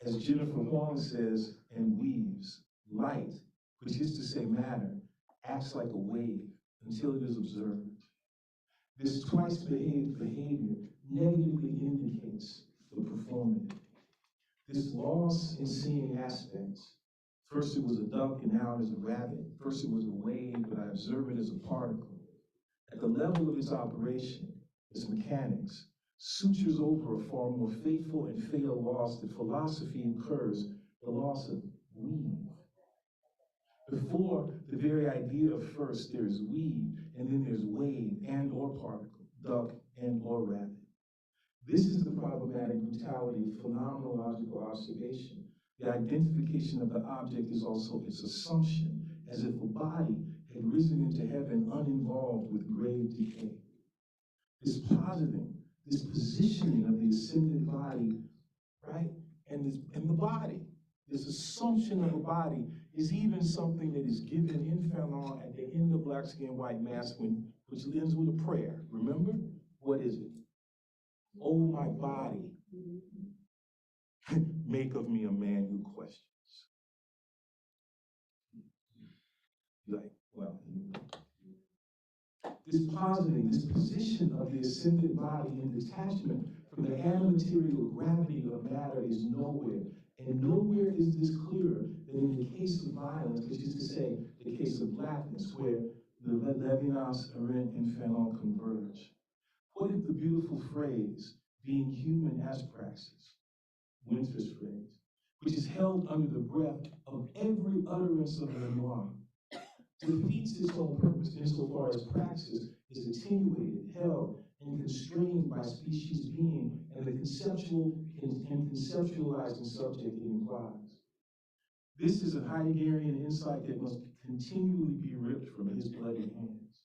S2: As Jennifer Wong says and weaves, light, which is to say matter, acts like a wave until it is observed. This twice behaved behavior negatively indicates the performative. This loss in seeing aspects, first it was a duck and now it is a rabbit, first it was a wave, but I observe it as a particle. At the level of its operation, its mechanics, sutures over a far more fateful and fatal loss that philosophy incurs, the loss of weave. Before the very idea of first, there is weave, and then there's wave and or particle, duck and or rabbit. This is the problematic brutality of phenomenological observation. The identification of the object is also its assumption, as if a body had risen into heaven uninvolved with grave decay. This positing, this positioning of the ascended body, right, and the body, this assumption of a body is even something that is given in Fanon at the end of Black Skin, White Mask, which ends with a prayer. Remember? What is it? Oh, my body, make of me a man who questions. Like, well, this positing, this position of the ascended body in detachment from the animaterial gravity of matter is nowhere. And nowhere is this clearer than in the case of violence, which is to say, the case of blackness, where the Levinas, Arendt, and Fanon converge. What if the beautiful phrase, being human as praxis, Winter's phrase, which is held under the breath of every utterance of Lenoir, defeats its own purpose insofar as praxis is attenuated, held, and constrained by species being and the conceptual and conceptualizing subject it implies. This is a Heideggerian insight that must continually be ripped from his bloody hands.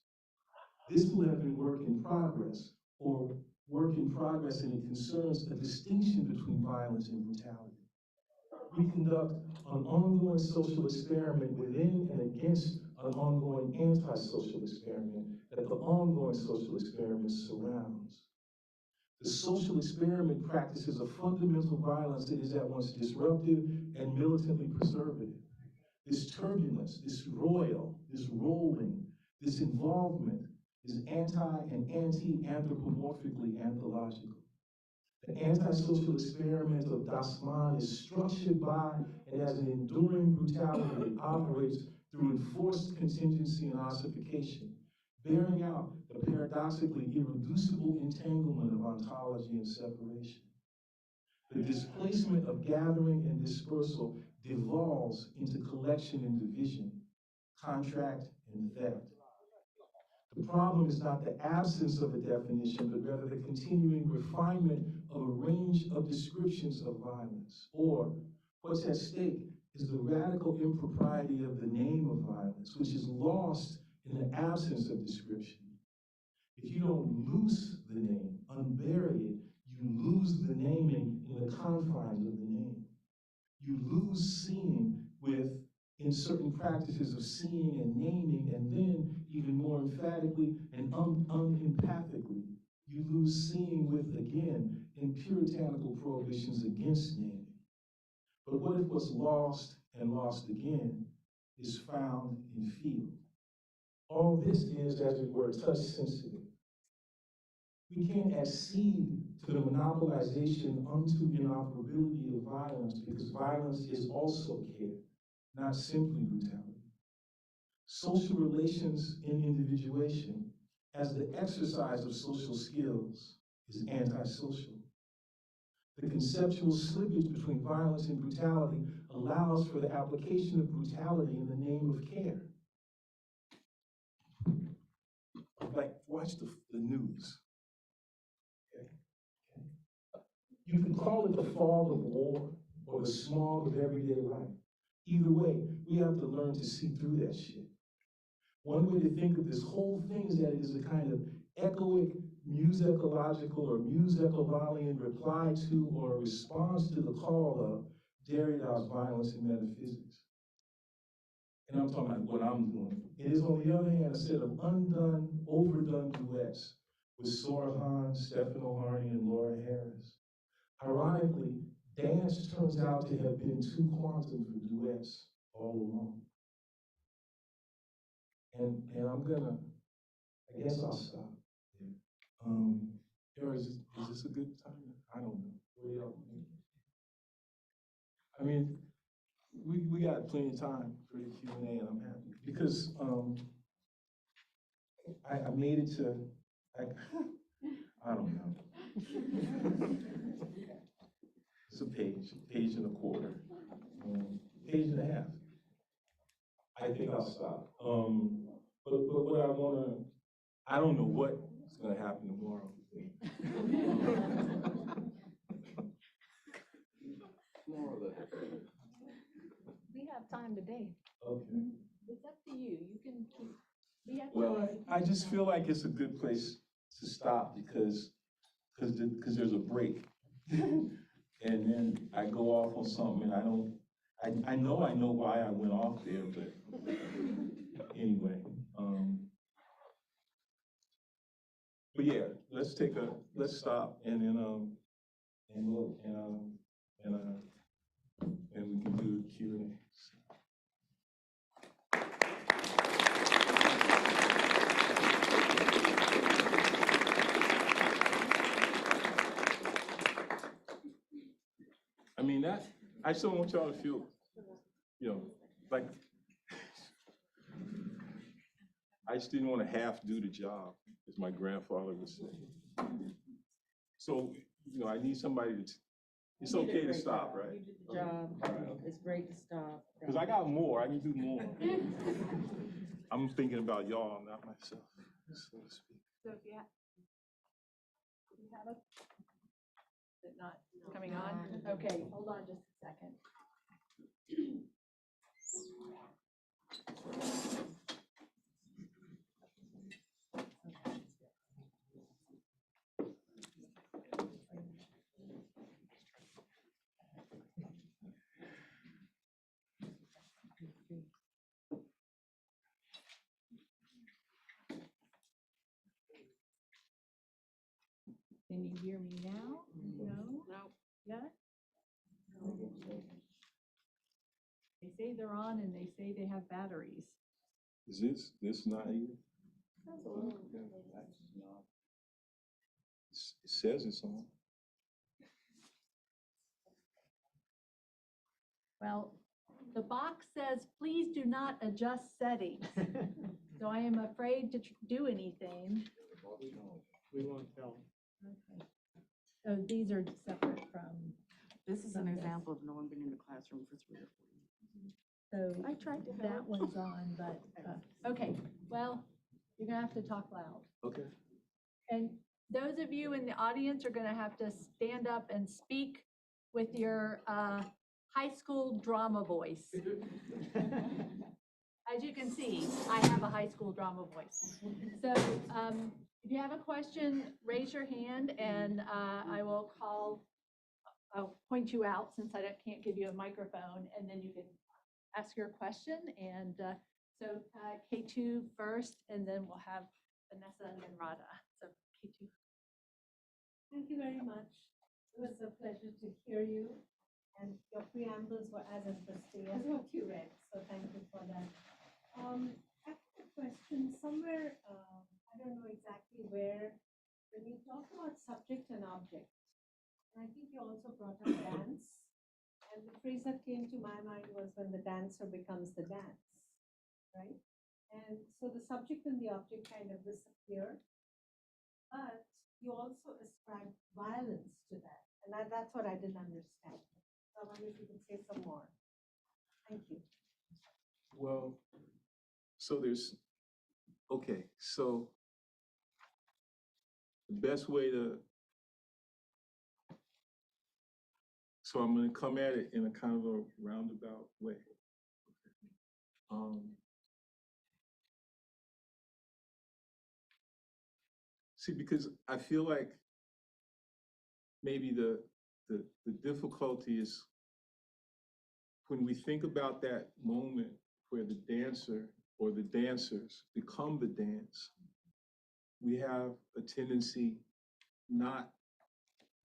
S2: This will have been work in progress, or work in progress, and it concerns a distinction between violence and brutality. We conduct an ongoing social experiment within and against an ongoing anti-social experiment that the ongoing social experiment surrounds. The social experiment practices a fundamental violence that is at once disruptive and militantly preservative. This turbulence, this roil, this rolling, this involvement is anti and anti-anthropomorphically anthological. The antisocial experiment of Das Man is structured by and as an enduring brutality that operates through enforced contingency and ossification, bearing out the paradoxically irreducible entanglement of ontology and separation. The displacement of gathering and dispersal devolves into collection and division, contract and theft. The problem is not the absence of a definition, but rather the continuing refinement of a range of descriptions of violence. Or, what's at stake is the radical impropriety of the name of violence, which is lost in the absence of description. If you don't loose the name, unbury it, you lose the naming in the confines of the name. You lose seeing in certain practices of seeing and naming, and then even more emphatically and unempathically, you lose seeing with, again, in puritanical prohibitions against naming. But what if what's lost and lost again is found in feel? All this is, as it were, touch sensitive. We can't accede to the monopolization unto inoperability of violence, because violence is also care, not simply brutality. Social relations in individuation, as the exercise of social skills, is antisocial. The conceptual slippage between violence and brutality allows for the application of brutality in the name of care. Like, watch the news. You can call it the fog of war or the smog of everyday life. Either way, we have to learn to see through that shit. One way to think of this whole thing is that it is a kind of echoic, musicological or musicovalian reply to or response to the call of Derrida's violence in metaphysics. And I'm talking about what I'm doing. It is, on the other hand, a set of undone, overdone duets with Sora Hahn, Stefano Harney, and Laura Harris. Ironically, dance turns out to have been too quantum for duets all along. And I'm gonna, I guess I'll stop there. Or is this a good time? I don't know. What do y'all think? I mean, we got plenty of time for the Q&A, and I'm happy because I made it to, I don't know. It's a page and a quarter, page and a half. I think I'll stop. But what I don't know what's gonna happen tomorrow.
S5: We have time today.
S2: Okay.
S5: It's up to you. You can keep.
S2: Well, I just feel like it's a good place to stop because there's a break. And then I go off on something and I know why I went off there, but anyway. But yeah, let's stop and then and we can do a Q&A. I mean, I just don't want y'all to feel, like, I just didn't want to half do the job, as my grandfather would say. So, I need somebody it's okay to stop, right?
S5: You did the job.
S2: Right.
S5: It's great to stop.
S2: Because I got more, I can do more. I'm thinking about y'all, not myself, so to speak.
S4: So do you have it? Is it not coming on? Okay, hold on just a second.
S6: you hear me now? No?
S5: No.
S6: Yet? They say they're on and they say they have batteries.
S2: Is this not here? It says it's on.
S6: Well, the box says, please do not adjust settings. So I am afraid to do anything.
S3: We won't tell.
S6: Okay. So these are separate from,
S5: This is
S6: From
S5: an
S6: this.
S5: example of no one being in the classroom for 3 or 4 years.
S6: so
S5: I tried to
S6: that
S5: help.
S6: one's on, but, okay, well, you're gonna have to talk loud.
S2: Okay.
S6: And those of you in the audience are gonna have to stand up and speak with your high school drama voice. As you can see, I have a high school drama voice. So if you have a question, raise your hand and I will I'll point you out since I can't give you a microphone, and then you can ask your question. And so K2 first, and then we'll have Vanessa and then Radha. So K2.
S7: Thank you very much. It was a pleasure to hear you, and your preambles were as interesting as what you read, so thank you for that. I have a question somewhere, I don't know exactly where, when you talk about subject and object, and I think you also brought up dance, and the phrase that came to my mind was when the dancer becomes the dance, right? And so the subject and the object kind of disappear, but you also ascribe violence to that. And that's what I didn't understand. So I wonder if you could say some more. Thank you.
S2: Well, so so the best way so I'm gonna come at it in a kind of a roundabout way. See, because I feel like maybe the difficulty is when we think about that moment where the dancer or the dancers become the dance, we have a tendency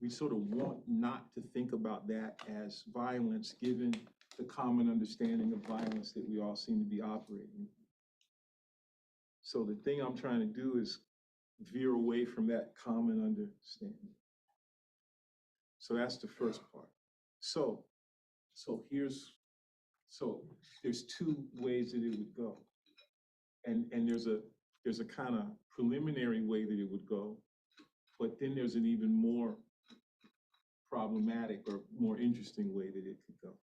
S2: we sort of want not to think about that as violence, given the common understanding of violence that we all seem to be operating. So the thing I'm trying to do is veer away from that common understanding. So that's the first part. So there's two ways that it would go. And there's a kind of preliminary way that it would go, but then there's an even more problematic or more interesting way that it could go.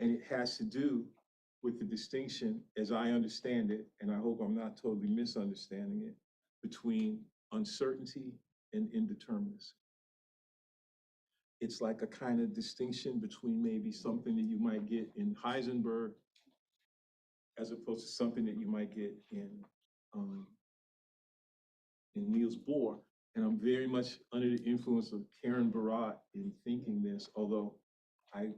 S2: And it has to do with the distinction, as I understand it, and I hope I'm not totally misunderstanding it, between uncertainty and indeterminacy. It's like a kind of distinction between maybe something that you might get in Heisenberg as opposed to something that you might get in Niels Bohr. And I'm very much under the influence of Karen Barat in thinking this, although I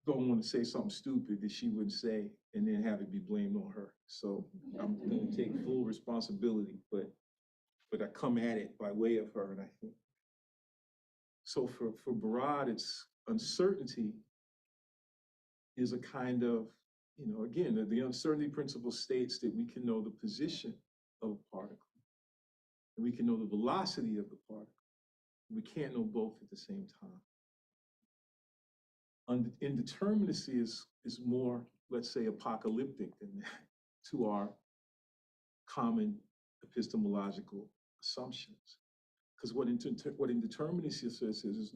S2: don't want to say something stupid that she would say and then have it be blamed on her. So I'm going to take full responsibility, but I come at it by way of her, and I think. So for Barat, it's uncertainty is a kind of, again, the uncertainty principle states that we can know the position of a particle, and we can know the velocity of the particle. We can't know both at the same time. Indeterminacy is more, let's say, apocalyptic than that to our common epistemological assumptions. Because what indeterminacy says is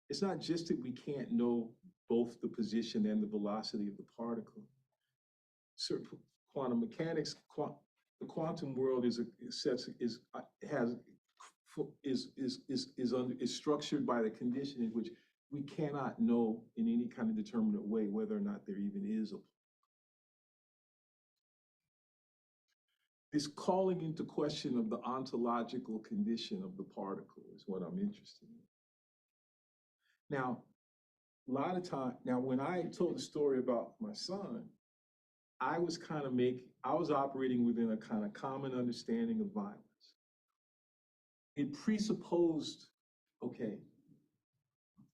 S2: it's not just that we can't know both the position and the velocity of the particle. Certain quantum mechanics, the quantum world is structured by the condition in which we cannot know in any kind of determinate way whether or not there even is a. This calling into question of the ontological condition of the particle is what I'm interested in. Now, a lot of time, when I told the story about my son, I was operating within a kind of common understanding of violence. it presupposed, okay,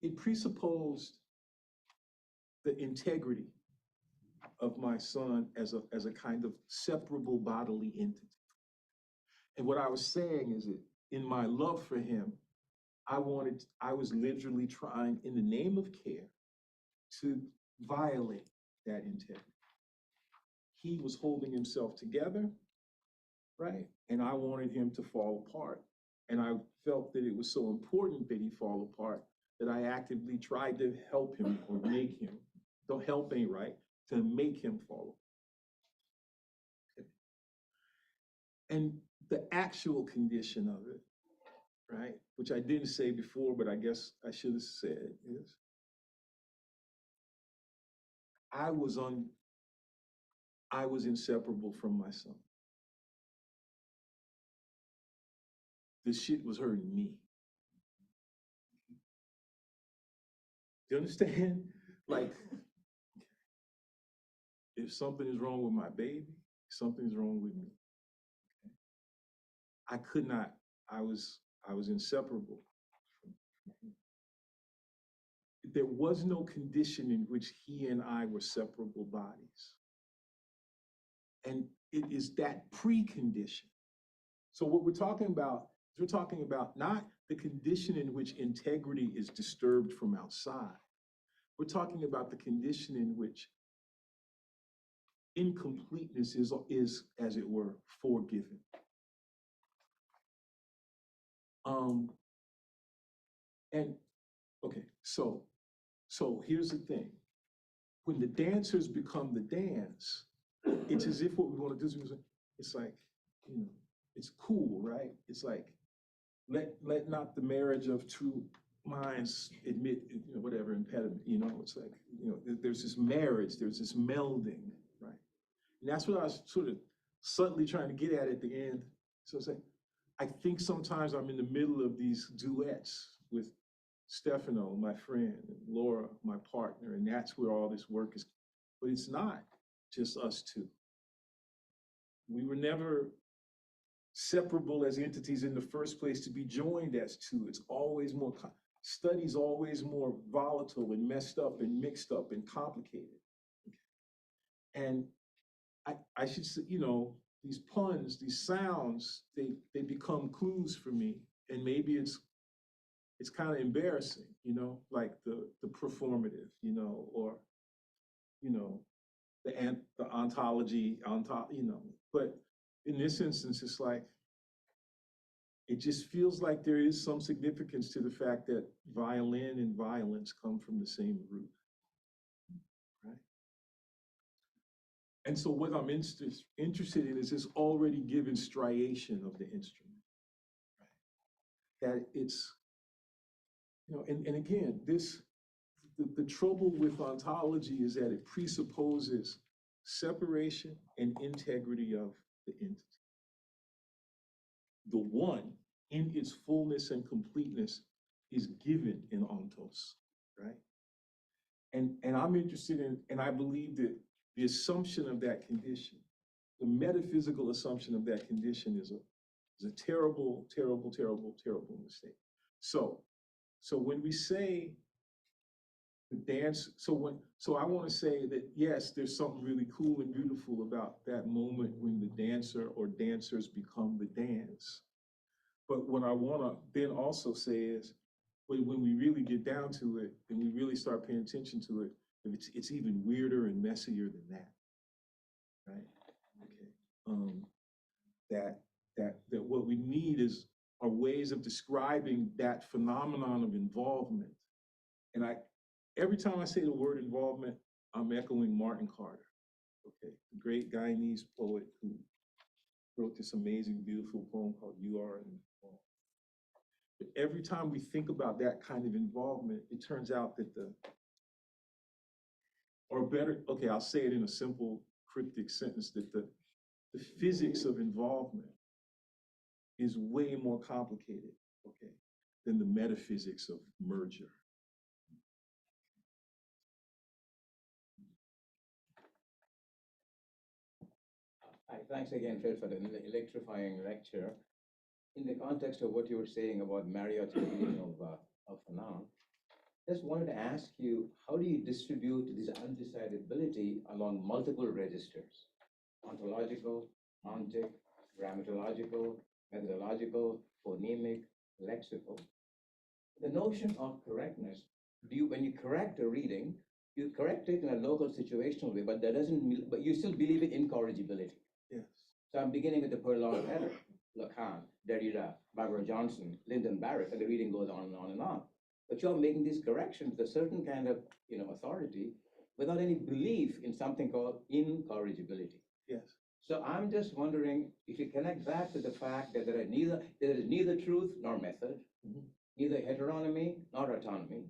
S2: it presupposed the integrity of my son as a kind of separable bodily entity. And what I was saying is that in my love for him, I was literally trying in the name of care to violate that integrity. He was holding himself together, right? And I wanted him to fall apart. And I felt that it was so important that he fall apart that I actively tried to help him or make him, don't help ain't right, to make him fall apart. And the actual condition of it, right, which I didn't say before, but I guess I should have said, is I was inseparable from my son. This shit was hurting me. Do you understand? Like, if something is wrong with my baby, something's wrong with me. Okay? I could not, I was inseparable from him. There was no condition in which he and I were separable bodies. And it is that precondition. So what we're talking about not the condition in which integrity is disturbed from outside. We're talking about the condition in which incompleteness is, as it were, forgiven. And okay, so here's the thing. When the dancers become the dance, it's as if what we want to do is, it's like, you know, it's cool, right? It's like, let not the marriage of two minds admit, you know, whatever impediment, you know, it's like, you know, there's this marriage, there's this melding, right? And that's what I was sort of subtly trying to get at the end. So it's like, I think sometimes I'm in the middle of these duets with Stefano, my friend, and Laura, my partner, and that's where all this work is. But it's not just us two. We were never separable as entities in the first place to be joined as two. It's always more, study's always more volatile and messed up and mixed up and complicated. And I should say, you know, these puns, these sounds, they become clues for me. And maybe it's kind of embarrassing, you know, like the performative, you know, or, you know, the ontology, you know. But in this instance, it's like, it just feels like there is some significance to the fact that violin and violence come from the same root, right? And so what I'm interested in is this already given striation of the instrument, right? That it's, you know, and again, the trouble with ontology is that it presupposes separation and integrity of the entity. The one, in its fullness and completeness, is given in ontos, right? And I'm interested in, and I believe that the assumption of that condition, the metaphysical assumption of that condition is a terrible, terrible, terrible, terrible mistake. So when we say the dance, so I want to say that yes, there's something really cool and beautiful about that moment when the dancer or dancers become the dance. But what I want to then also say is, when we really get down to it and we really start paying attention to it, it's even weirder and messier than that, right? Okay. That what we need are ways of describing that phenomenon of involvement. And every time I say the word involvement, I'm echoing Martin Carter, okay, the great Guyanese poet who wrote this amazing, beautiful poem called "You Are Involved." But every time we think about that kind of involvement, it turns out that or better, okay, I'll say it in a simple, cryptic sentence, that the physics of involvement is way more complicated, okay, than the metaphysics of merger.
S8: Thanks again, Fred, for the electrifying lecture. in the context of what you were saying about Marriott's meaning of a noun, just wanted to ask you, how do you distribute this undecidability along multiple registers? Ontological, ontic, grammatological, methodological, phonemic, lexical. The notion of correctness, when you correct a reading, you correct it in a local situational way, but that doesn't mean, but you still believe in incorrigibility.
S2: Yes.
S8: So I'm beginning with the Perlon letter, Lacan, Derrida, Barbara Johnson, Lyndon Barrett, and the reading goes on and on and on. But you're making these corrections with a certain kind of, authority without any belief in something called incorrigibility.
S2: Yes.
S8: So I'm just wondering if you connect that to the fact that there is neither truth nor method, neither heteronomy nor autonomy,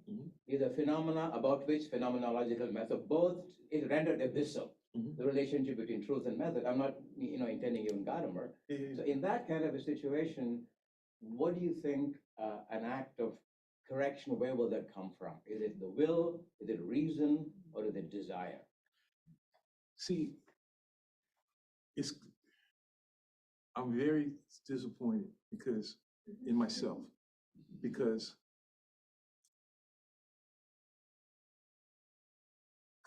S8: neither phenomena about which phenomenological method both is rendered abyssal. The relationship between truth and method. I'm not, intending even Gadamer. So in that kind of a situation, what do you think an act of correction, where will that come from? Is it the will, is it reason, or is it desire?
S2: See, I'm very disappointed in myself, because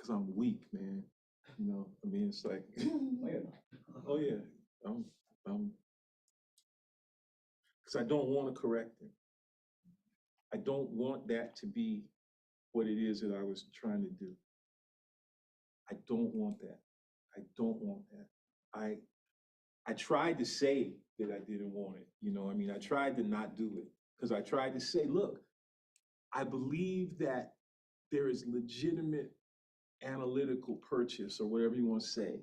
S2: I'm weak, man. It's like, oh yeah, because I don't want to correct him. I don't want that to be what it is that I was trying to do. I don't want that. I don't want that. I tried to say that I didn't want it. I tried to not do it, because I tried to say, look, I believe that there is legitimate analytical purchase, or whatever you want to say,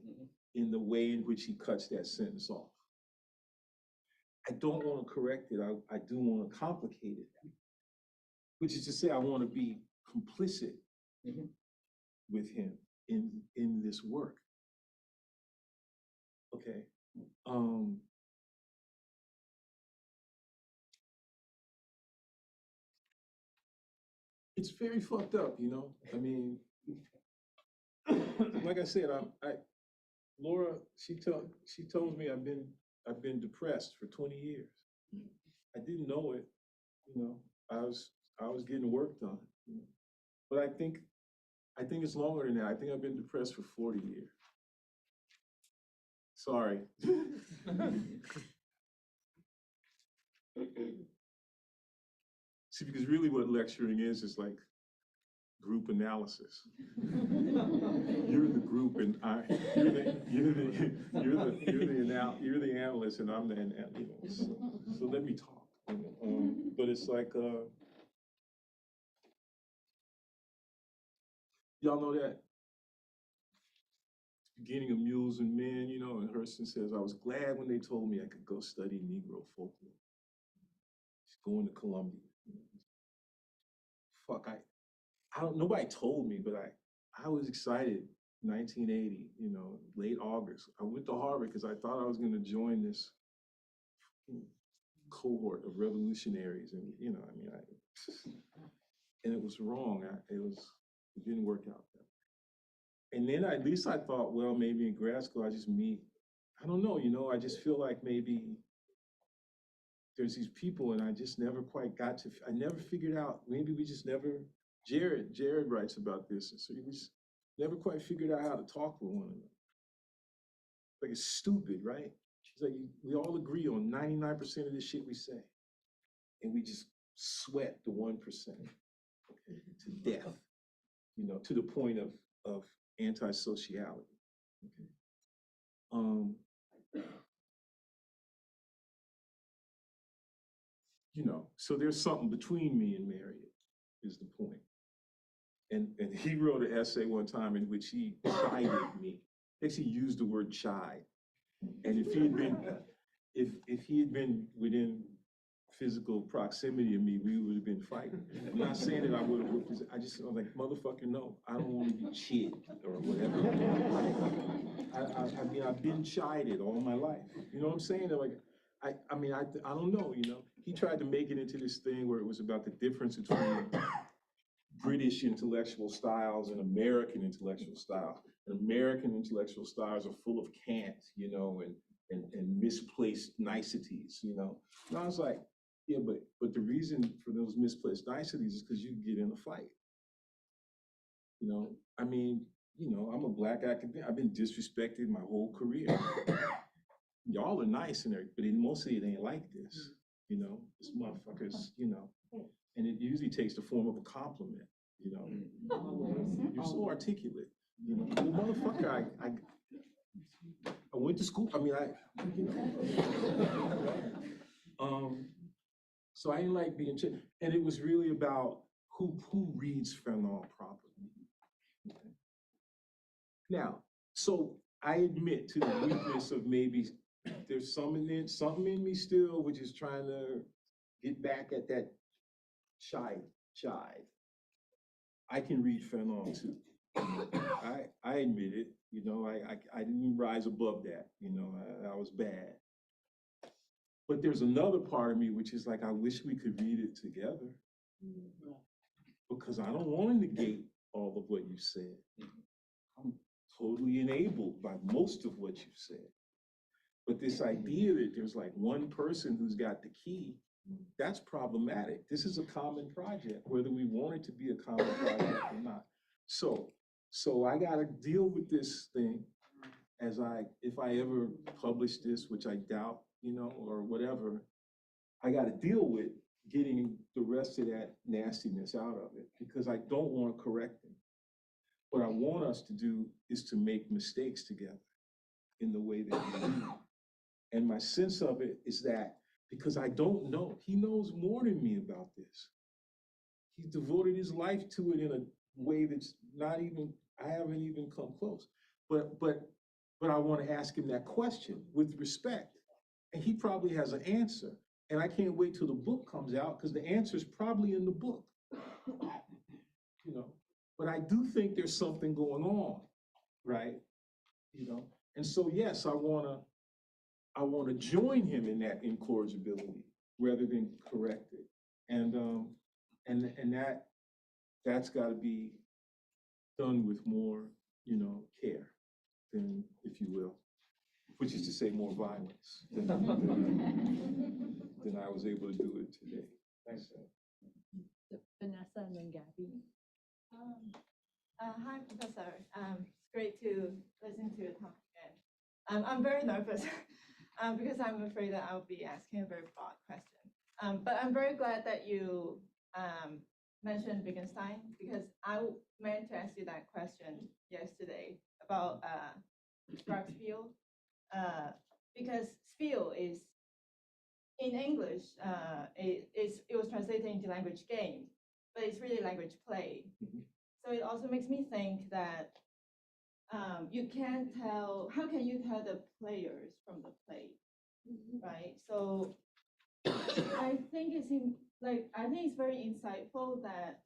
S2: in the way in which he cuts that sentence off. I don't want to correct it. I do want to complicate it, which is to say, I want to be complicit with him in this work. Okay. It's very fucked up, like I said, Laura, she tells me I've been depressed for 20 years. I didn't know it, I was getting work done, but I think it's longer than that. I think I've been depressed for 40 years. Sorry. See, because really what lecturing is like group analysis. You're the group, and you're the analyst, and I'm the analyst. So let me talk. But it's like, y'all know that beginning of Mules and Men, and Hurston says, I was glad when they told me I could go study Negro folklore. She's going to Columbia. Fuck, nobody told me, but I was excited. 1980, late August. I went to Harvard because I thought I was going to join this cohort of revolutionaries, and and it was wrong. It didn't work out that way. And then at least I thought, well, maybe in grad school I just meet. I don't know, I just feel like maybe there's these people, and I just never quite got to. I never figured out. Maybe we just never. Jared writes about this, and so we just never quite figured out how to talk with one another. Like, it's stupid, right? She's like, we all agree on 99% of the shit we say, and we just sweat the 1%, okay, to death, to the point of antisociality. Okay. So there's something between me and Marriott, is the point. And he wrote an essay one time in which he chided me. Actually used the word chide. And if he had been within physical proximity of me, we would have been fighting. I'm not saying that I would have whooped his. I was like, motherfucker, no, I don't want to be chid or whatever. I've been chided all my life. You know what I'm saying? Like, I don't know. He tried to make it into this thing where it was about the difference between British intellectual styles and American intellectual style. And American intellectual styles are full of cant, and and misplaced niceties, you know? And I was like, yeah, but the reason for those misplaced niceties is because you get in a fight. You know, I mean, you know, I'm a Black academic. I've been disrespected my whole career. Y'all are nice and everything, but mostly it ain't like this. You know, this motherfuckers, you know, and it usually takes the form of a compliment. You know, you're so articulate. You know, well, motherfucker, I went to school. I mean, you know. So I didn't like being checked, and it was really about who reads Fanon properly. Okay. Now, so I admit to the weakness of maybe there's something in me still, which is trying to get back at that chive. I can read Fanon too. I admit it. You know, I didn't rise above that. You know, I was bad. But there's another part of me which is like, I wish we could read it together. Because I don't want to negate all of what you said. I'm totally enabled by most of what you said. But this idea that there's like one person who's got the key, that's problematic. This is a common project, whether we want it to be a common project or not. So I gotta deal with this thing if I ever publish this, which I doubt, you know, or whatever, I gotta deal with getting the rest of that nastiness out of it because I don't want to correct them. What I want us to do is to make mistakes together in the way that we do. And my sense of it is that because I don't know, he knows more than me about this. He's devoted his life to it in a way that's not even, I haven't even come close. But I want to ask him that question with respect. And he probably has an answer. And I can't wait till the book comes out because the answer is probably in the book. You know, but I do think there's something going on, right? You know, and so yes, I wanna join him in that incorrigibility rather than correct it. And that's got to be done with more, you know, care than, if you will, which is to say more violence than I was able to do it today. Thanks.
S6: Vanessa and then Gabby.
S9: Hi, Professor. It's great to listen to your talk again. I'm very nervous because I'm afraid that I'll be asking a very broad question. But I'm very glad that you mentioned Wittgenstein because I meant to ask you that question yesterday about Sparks field. Because spiel is, in English, it was translated into language game, but it's really language play. So it also makes me think that you can't tell, how can you tell the players from the play, right? So I think it's very insightful that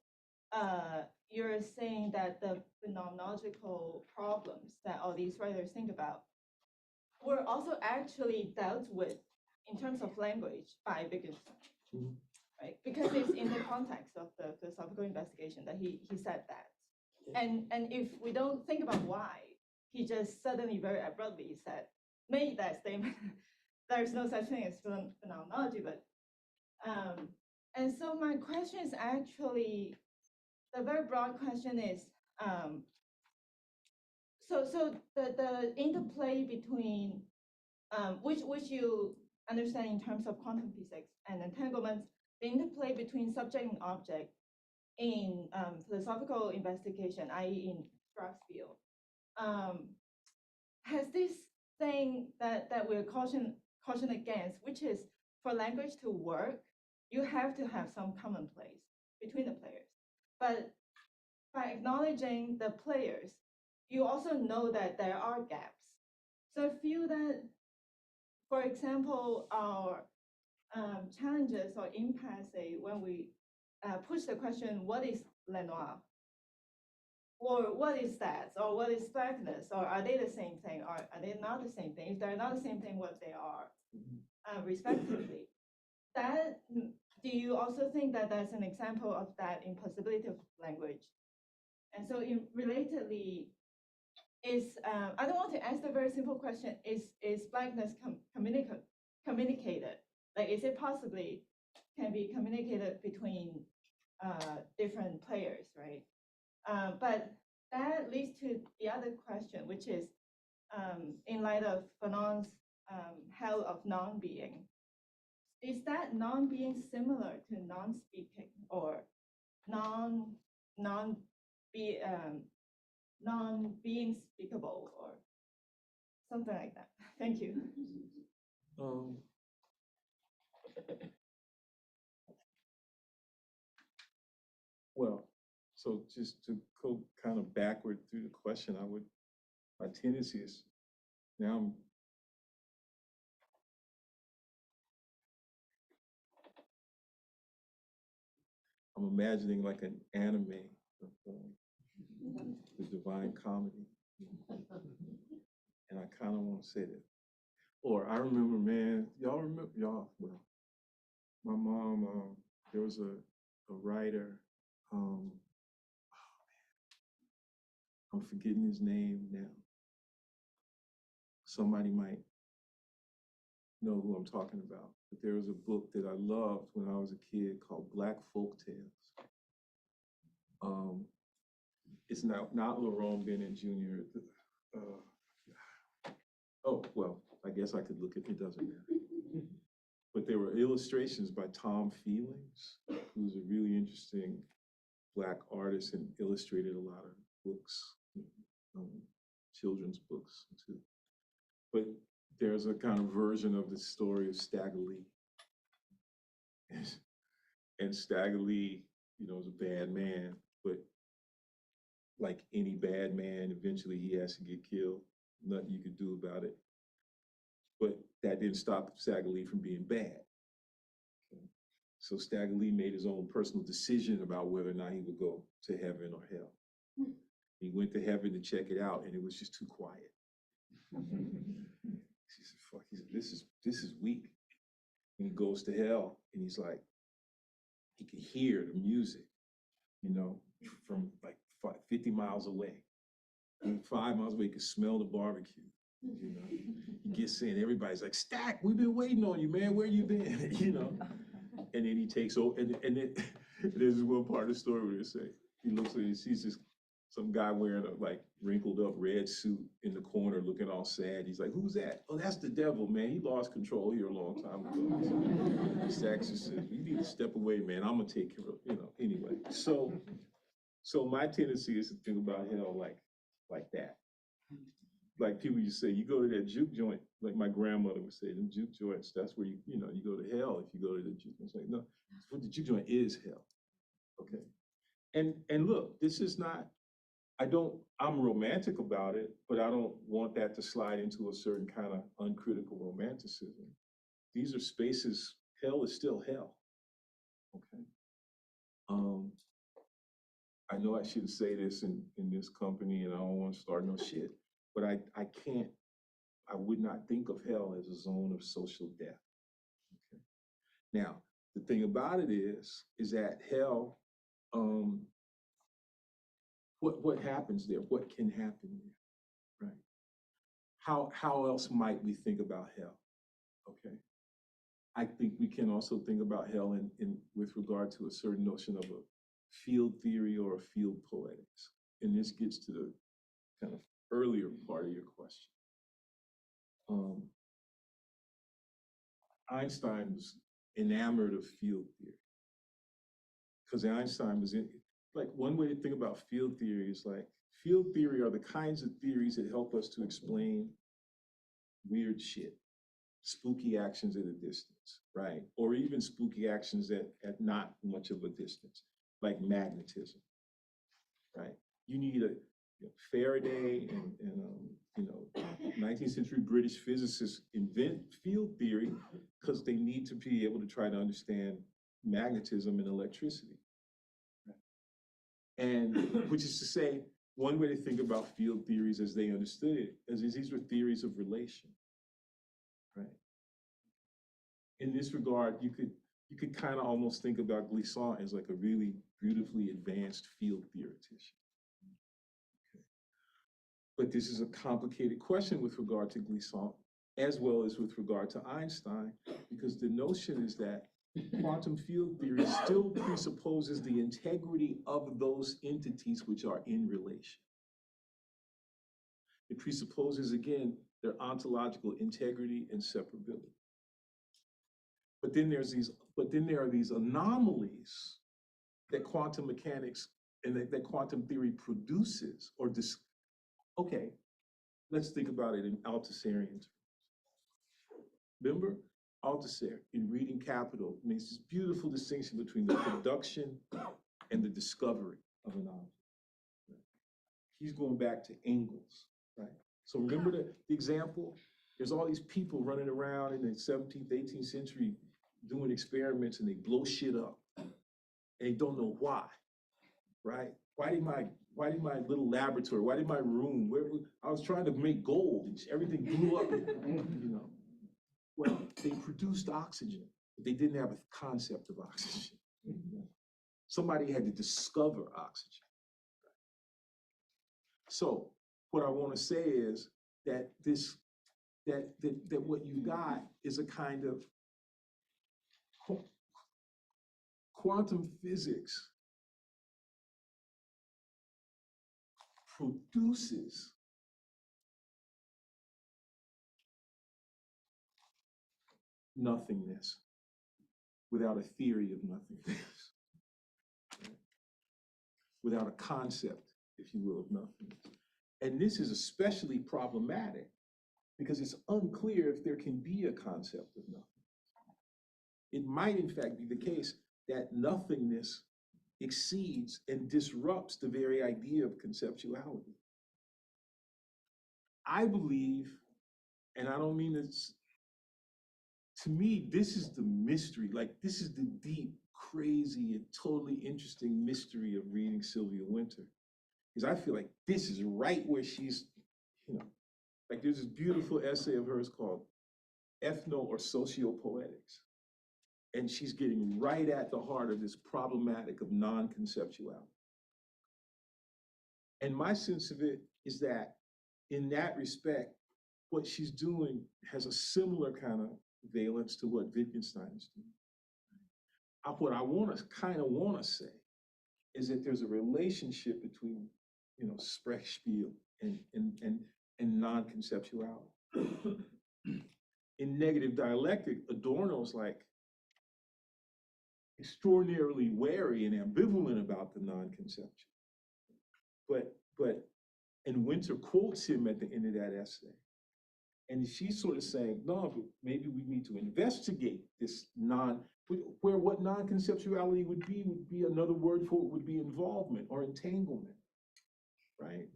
S9: you're saying that the phenomenological problems that all these writers think about were also actually dealt with in terms of language by Wittgenstein, right? Because it's in the context of the philosophical investigation that he said that. And if we don't think about why, he just suddenly very abruptly made that statement. There's no such thing as phenomenology, but and so my question is actually, the very broad question is, so the interplay between which you understand in terms of quantum physics and entanglements, the interplay between subject and object in philosophical investigation, i.e. in Sparks field, has this thing that we're caution against, which is for language to work, you have to have some common place between the players. But by acknowledging the players, you also know that there are gaps. So I feel that, for example, our challenges or impasse when we push the question, what is Lenoir? Or what is that? Or what is blackness? Or are they the same thing? Or are they not the same thing? If they're not the same thing, what they are, respectively. Do you also think that that's an example of that impossibility of language? And so relatedly, I don't want to ask the very simple question, is blackness communicated? Like, is it possibly can be communicated between different players, right? But that leads to the other question, which is, in light of Fanon's hell of non-being, is that non-being similar to non-speaking or non-being speakable or something like that? Thank you.
S2: Well, so just to go kind of backward through the question, my tendency is, now I'm imagining like an anime of the Divine Comedy. And I kind of want to say that. Or I remember, man, well, my mom, there was a writer, I'm forgetting his name now. Somebody might know who I'm talking about. But there was a book that I loved when I was a kid called Black Folk Tales. It's not Lerone Bennett Jr. Oh, well, I guess I could look at it, doesn't matter. But there were illustrations by Tom Feelings, who's a really interesting Black artist and illustrated a lot of books, children's books too. But there's a kind of version of the story of Stagger Lee. And Stagger Lee, is a bad man, but like any bad man, eventually he has to get killed. Nothing you could do about it. But that didn't stop Stagger Lee from being bad. Okay. So Stagger Lee made his own personal decision about whether or not he would go to heaven or hell. He went to heaven to check it out, and it was just too quiet. He said, "Fuck," he said, this is weak. And he goes to hell, and he's like, he can hear the music, from like 50 miles away. And 5 miles away, he can smell the barbecue. He gets in, everybody's like, "Stack, we've been waiting on you, man. Where you been?" And then he takes over, and then there's this one part of the story where they say, he looks and he sees some guy wearing a like wrinkled up red suit in the corner looking all sad. He's like, "Who's that?" "Oh, that's the devil, man. He lost control here a long time ago." Stack just says, "You need to step away, man. I'm gonna take care of," anyway. So my tendency is to think about hell like that. Like people used to say, you go to that juke joint, like my grandmother would say, the juke joints, that's where you go to hell if you go to the juke joint. It's like, no, what the juke joint is hell. Okay. And look, this is not, I'm romantic about it, but I don't want that to slide into a certain kind of uncritical romanticism. These are spaces, hell is still hell. Okay. I know I shouldn't say this in this company, and I don't want to start no shit, but I would not think of hell as a zone of social death. Okay. Now, the thing about it is that hell, what happens there? What can happen there, right? How else might we think about hell? Okay. I think we can also think about hell in with regard to a certain notion of a field theory or a field poetics. And this gets to the kind of earlier part of your question. Einstein was enamored of field theory because Einstein was like, one way to think about field theory is like, field theory are the kinds of theories that help us to explain weird shit, spooky actions at a distance, right? Or even spooky actions at not much of a distance, like magnetism, right? You need Faraday and 19th century British physicists invent field theory because they need to be able to try to understand magnetism and electricity. Right? And which is to say, one way to think about field theories as they understood it is these were theories of relation. Right? In this regard, you could kind of almost think about Glissant as like a really beautifully advanced field theoretician. But this is a complicated question with regard to Glissant, as well as with regard to Einstein, because the notion is that quantum field theory still presupposes the integrity of those entities which are in relation. It presupposes, again, their ontological integrity and separability. But then there are these anomalies that quantum mechanics and that quantum theory produces, okay, let's think about it in Althuserian terms. Remember, Althusser, in Reading Capital, makes this beautiful distinction between the production and the discovery of an object. He's going back to Engels, right? So remember the example? There's all these people running around in the 17th, 18th century doing experiments, and they blow shit up, and they don't know why, right? Why did my little laboratory, why did my room, I was trying to make gold, and everything blew up, you know? Well, they produced oxygen, but they didn't have a concept of oxygen. Somebody had to discover oxygen. So what I want to say is that that what you got is a kind of quantum physics produces nothingness without a theory of nothingness, right? Without a concept, if you will, of nothingness. And this is especially problematic because it's unclear if there can be a concept of nothingness. It might, in fact, be the case that nothingness exceeds and disrupts the very idea of conceptuality. I believe, and I don't mean it's, to me, this is the mystery, like this is the deep, crazy, and totally interesting mystery of reading Sylvia Wynter. Because I feel like this is right where she's, you know, like there's this beautiful essay of hers called Ethno or Sociopoetics. And she's getting right at the heart of this problematic of non-conceptuality. And my sense of it is that in that respect, what she's doing has a similar kind of valence to what Wittgenstein is doing. What I kind of want to say is that there's a relationship between, you know, Sprechspiel and non-conceptuality. In negative dialectic, Adorno's like extraordinarily wary and ambivalent about the non-conceptual. And Wynter quotes him at the end of that essay. And she's sort of saying, no, but maybe we need to investigate this where what non-conceptuality would be another word for it would be involvement or entanglement, right?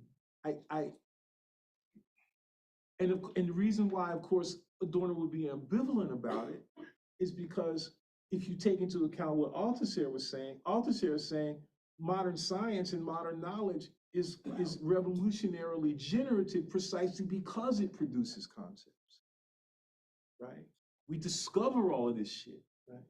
S2: And the reason why, of course, Adorno would be ambivalent about it is because if you take into account what Althusser was saying, Althusser is saying modern science and modern knowledge is revolutionarily generative precisely because it produces concepts, right? We discover all of this shit, right?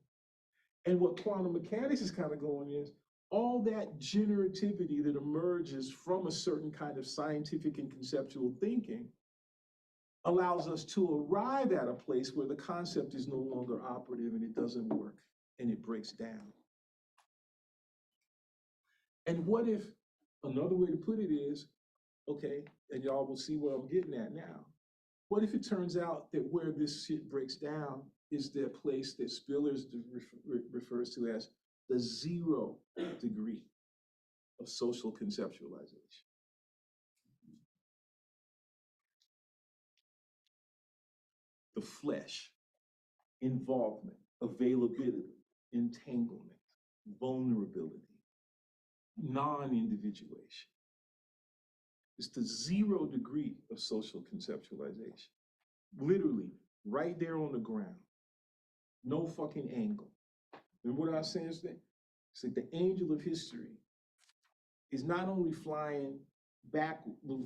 S2: And what quantum mechanics is kind of going is all that generativity that emerges from a certain kind of scientific and conceptual thinking allows us to arrive at a place where the concept is no longer operative and it doesn't work and it breaks down. And what if, another way to put it is, okay, and y'all will see what I'm getting at now. What if it turns out that where this shit breaks down is the place that Spillers refers to as the 0 degree of social conceptualization? The flesh, involvement, availability, entanglement, vulnerability, non-individuation. It's the 0 degree of social conceptualization. Literally, right there on the ground. No fucking angle. Remember what I was saying today? It's like the angel of history is not only flying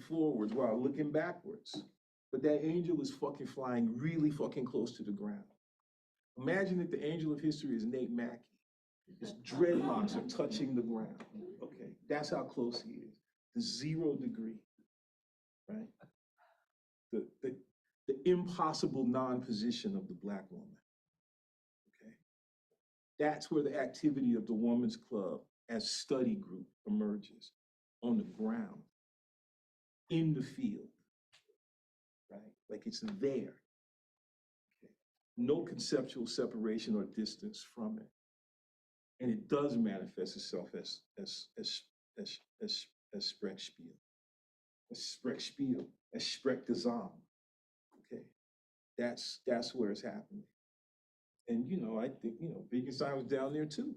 S2: forwards while looking backwards, but that angel is fucking flying really fucking close to the ground. Imagine that the angel of history is Nate Mackey. His dreadlocks are touching the ground. Okay, that's how close he is. The 0 degree, right? The impossible non-position of the Black woman, okay? That's where the activity of the Women's Club as study group emerges, on the ground, in the field, right? Like it's there. Okay? No conceptual separation or distance from it. And it does manifest itself as Sprechspiel, as Sprechgesang. Okay, that's where it's happening. And you know, I think Wittgenstein was down there too.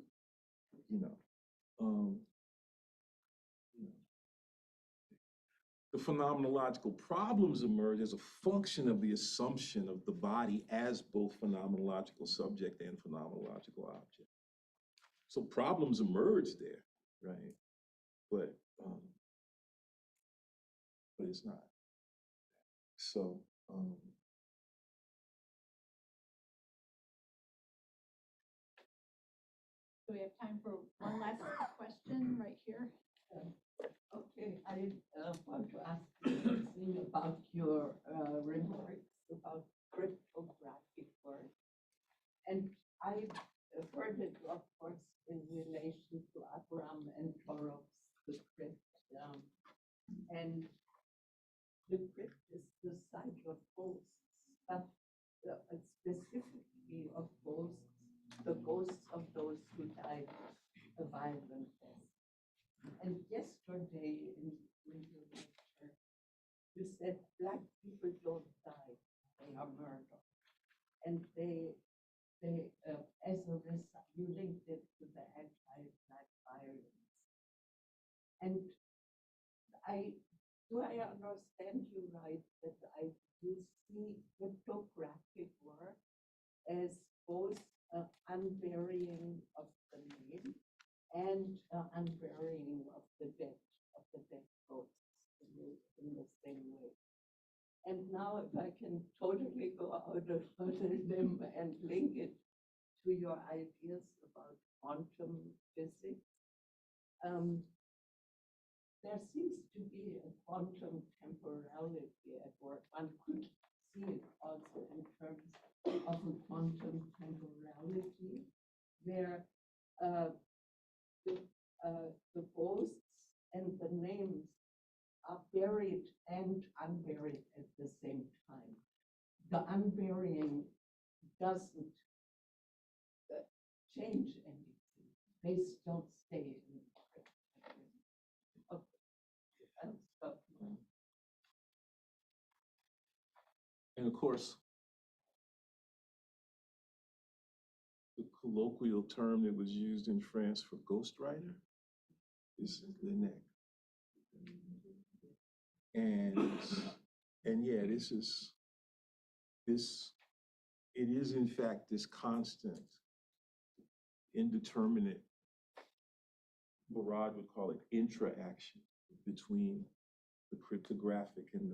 S2: You know, um, you know, the phenomenological problems emerge as a function of the assumption of the body as both phenomenological subject and phenomenological object. So problems emerge there, right? But it's not. So
S6: Do we have time for one last question right here?
S1: Okay, I want to ask you something about your remarks about cryptographic work. And I heard it, of course, in relation to Abraham and Torok's The Crypt. And the crypt is the site of ghosts, but specifically of ghosts, the ghosts of those who died a violent death. And yesterday in your lecture, you said Black people don't die, they are murdered. And they as a result, you linked it to the anti-Black violence. And do I understand you right that you see cryptographic work as both unburying of the name and unburying of the dead ghosts in the same way? And now if I can totally go out of limb and link it to your ideas about quantum physics, there seems to be a quantum temporality at work. One could see it also in terms of a quantum temporality where the ghosts and the names are buried and unburied at the same time. The unburying doesn't change anything. They still stay in the crypt. Okay, I'll stop now.
S2: and of course, the colloquial term that was used in France for ghostwriter is Linnet. And yeah, it is in fact this constant, indeterminate, Barad would call it intra-action between the cryptographic and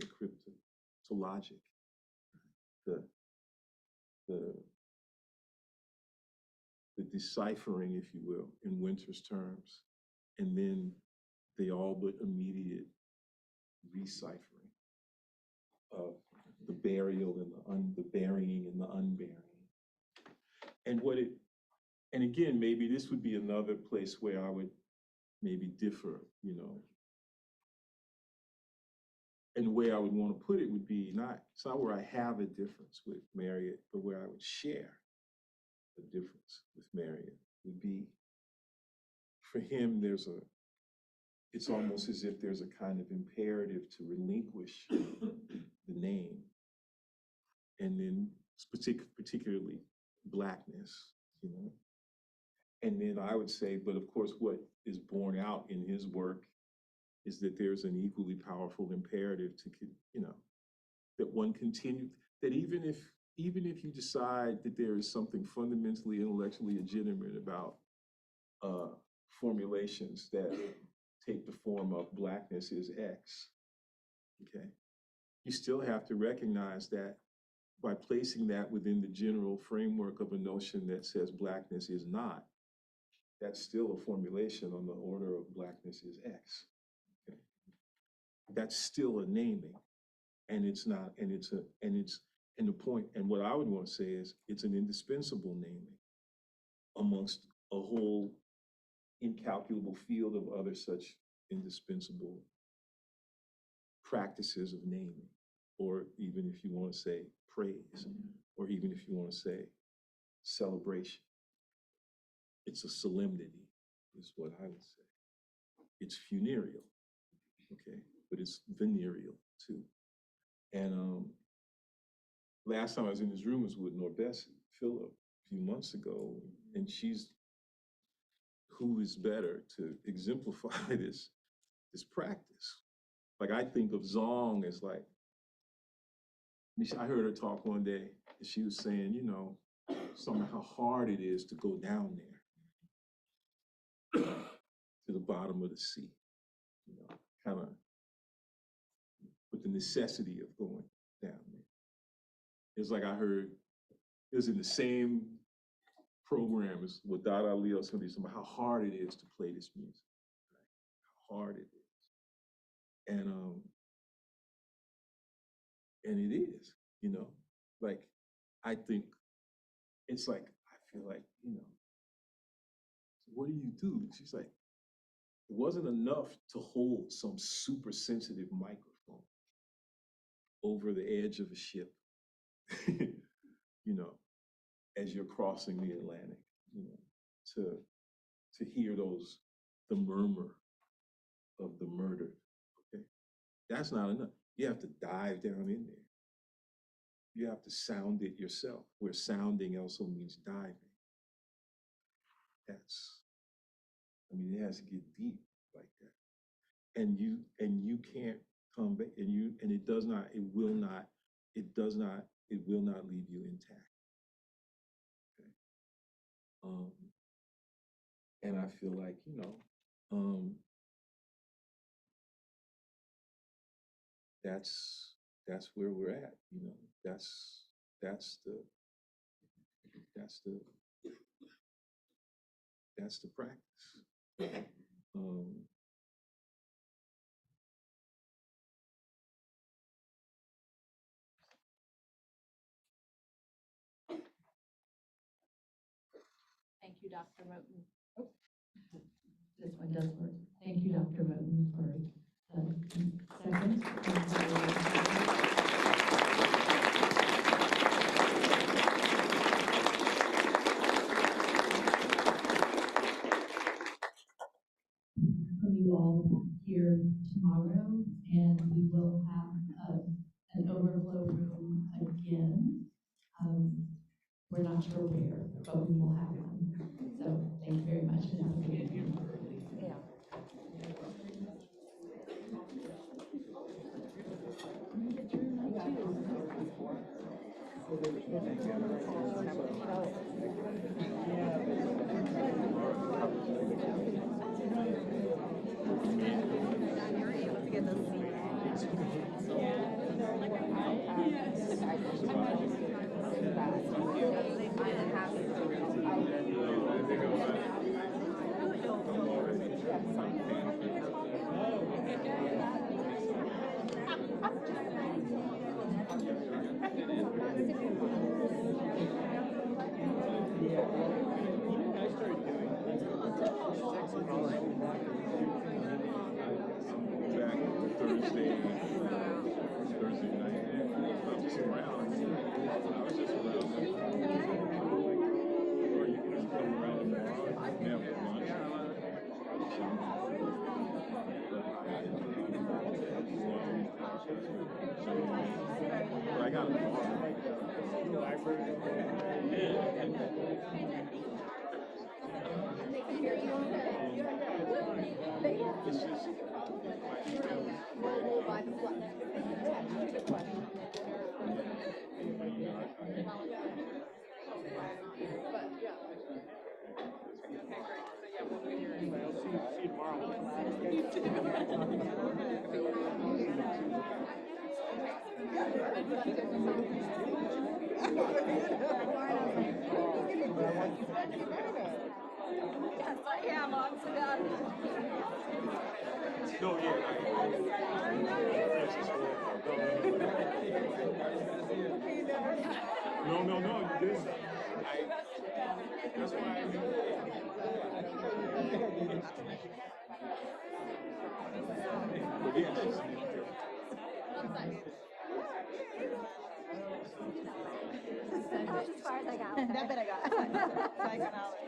S2: the cryptologic. The deciphering, if you will, in Winter's terms, and then the all but immediate deciphering of the burial and the burying and the unburying. And again, maybe this would be another place where I would maybe differ, you know. And the way I would want to put it would be it's not where I have a difference with Marriott, but where I would share a difference with Marriott would be, for him, it's almost as if there's a kind of imperative to relinquish the name, and then particularly Blackness, you know. And then I would say, but of course, what is borne out in his work is that there's an equally powerful imperative to, you know, that one continue, that even if you decide that there is something fundamentally intellectually legitimate about formulations that take the form of Blackness is X, okay? You still have to recognize that by placing that within the general framework of a notion that says Blackness is not, that's still a formulation on the order of Blackness is X. Okay? that's still a naming. And it's not, and it's a, and the point, and what I would want to say is it's an indispensable naming amongst a whole incalculable field of other such indispensable practices of naming, or even if you want to say praise, or even if you want to say celebration. It's a solemnity, is what I would say. It's funereal, okay, but it's venereal too. And last time I was in this room was with Norbess Phillip a few months ago, and she's, who is better to exemplify this practice? Like, I think of Zong as like, I heard her talk one day, and she was saying, you know, something how hard it is to go down there to the bottom of the sea, you know, kind of with the necessity of going down there. It's like I heard, it was in the same program as with Dada Ali or somebody, about how hard it is to play this music, right? How hard it is. And it is, you know, like, I think it's like, I feel like, you know, what do you do? She's like, it wasn't enough to hold some super sensitive microphone over the edge of a ship, you know, as you're crossing the Atlantic, you know, to hear the murmur of the murdered, okay? That's not enough. You have to dive down in there. You have to sound it yourself, where sounding also means diving. I mean, it has to get deep like that. And you can't come back, and it does not, it will not leave you intact. Okay. And I feel like, you know, that's where we're at, you know, that's the practice.
S6: Thank you, Dr. Moten. Oh,
S10: This one does work. Thank you, Dr. Moten, for the second. You all here tomorrow, and we will have an overflow room again. We're not sure where, but we will have one. So thank you very much. And have a good evening.
S2: Thursday night. I'm just around. I was just around. Or you can just come around tomorrow. Have lunch. But I got a it's just
S6: Yes, I am, honest to God.
S2: No, yeah. No, you didn't. That's why But yes.
S6: That's as far as I got.
S9: That bit I got. Psychoanalysis.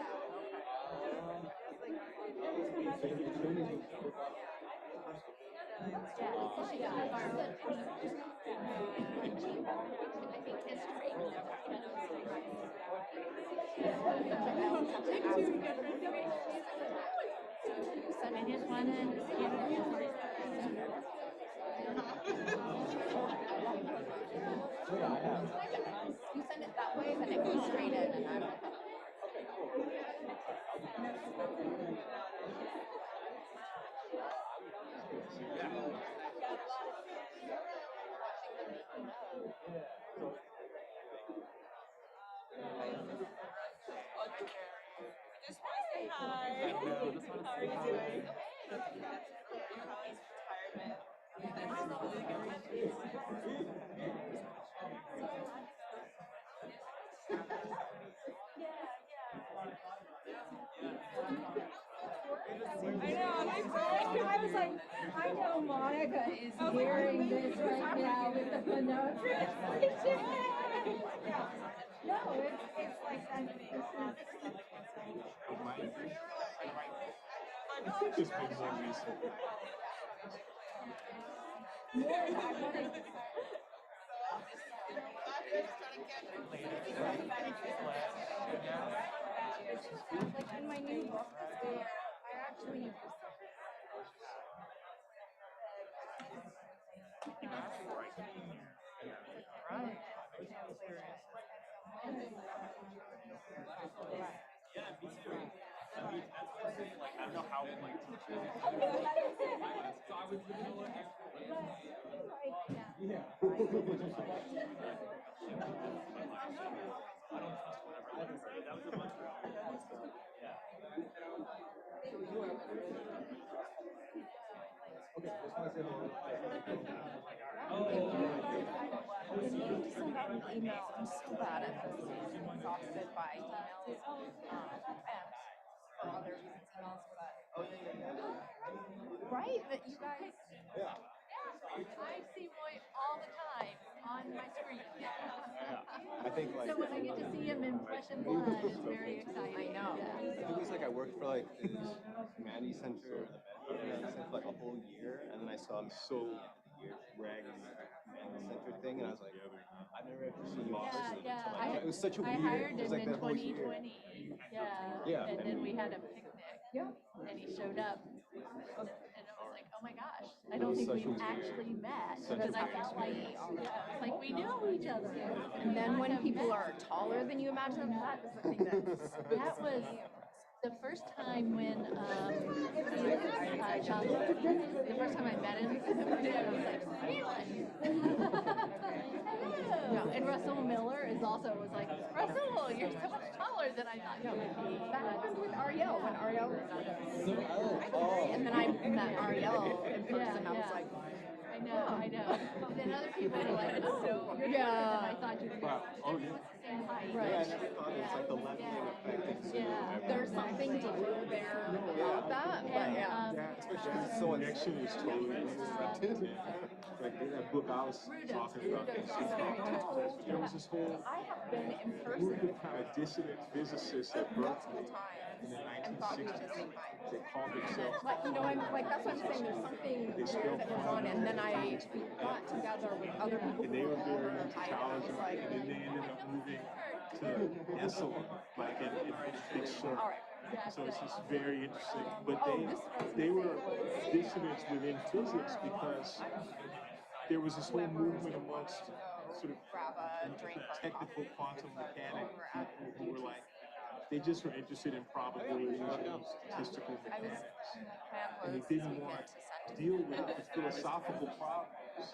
S6: I just wanted to you send it that way, then it goes straight in, and I'm.
S9: Just want to say hi. How are you doing? How's retirement?
S7: I know, I was like, I know Monica is hearing this right now with the Pinot translation. No, it's like,
S2: It's been more recent.
S6: Like in my new book, I actually.
S5: When you just send out an email, I'm so bad at this. I'm exhausted by emails, and for other reasons emails, but. Right, that you guys.
S6: Yeah, I see Roy all the time on my screen.
S11: I think like
S6: So when I get to see him in flesh and blood, it's very exciting.
S5: I know.
S11: I think it was like I worked for like this Humanity Center, the Humanity Center for like a whole year, and then I saw him so bragging Humanity Center thing, and I was like, I've never ever seen you.
S6: Yeah.
S11: It was such a
S6: I
S11: weird.
S6: hired
S11: It was
S6: him
S11: like
S6: in
S11: that whole year.
S6: 2020. Yeah. And then we had a picnic. And he showed up. And I was like, oh my gosh, I don't think we actually met because I felt like, it's like we know each other.
S5: And then when people are taller than you imagine, that is the thing
S6: That was the first time when, John, the first time I met him, I was like, Caitlin. No, and Russell Miller was like, Russell, you're so much taller than I thought you would be.
S5: That happened with Ariel, when Ariel was and then I met Ariel in person, I was like,
S6: I know. And then other people were like, oh, you're taller than I thought you would be.
S2: Oh,
S6: It was the same height.
S11: Yeah, I never thought it was like the leveling effect.
S5: there's something deeper there about that, but yeah.
S2: Especially the connection is totally different. Like that book I was talking about, there was this whole
S5: I have been in
S2: group
S5: person
S2: of kind of dissident physicists at Berkeley in the
S5: and thought we were the
S2: 1960s.
S5: same height.
S2: They called themselves.
S5: But you know, I'm like, that's what I'm saying, there's something weird that goes on, and then I got together with other people
S2: And they
S5: who
S2: were
S5: were
S2: very
S5: older
S2: into
S5: height, and I
S2: cows,
S5: was like,
S2: and then they ended up moving to Esalen, like in Big Sur.
S5: all right.
S2: So it's just very interesting. But
S5: Oh,
S2: they were dissidents within physics because there was this whole movement amongst sort of
S5: Grab a drink or
S2: technical quantum mechanic people who were like, they just were interested in probabilities and statistical mechanics. And they didn't want to deal with the philosophical problems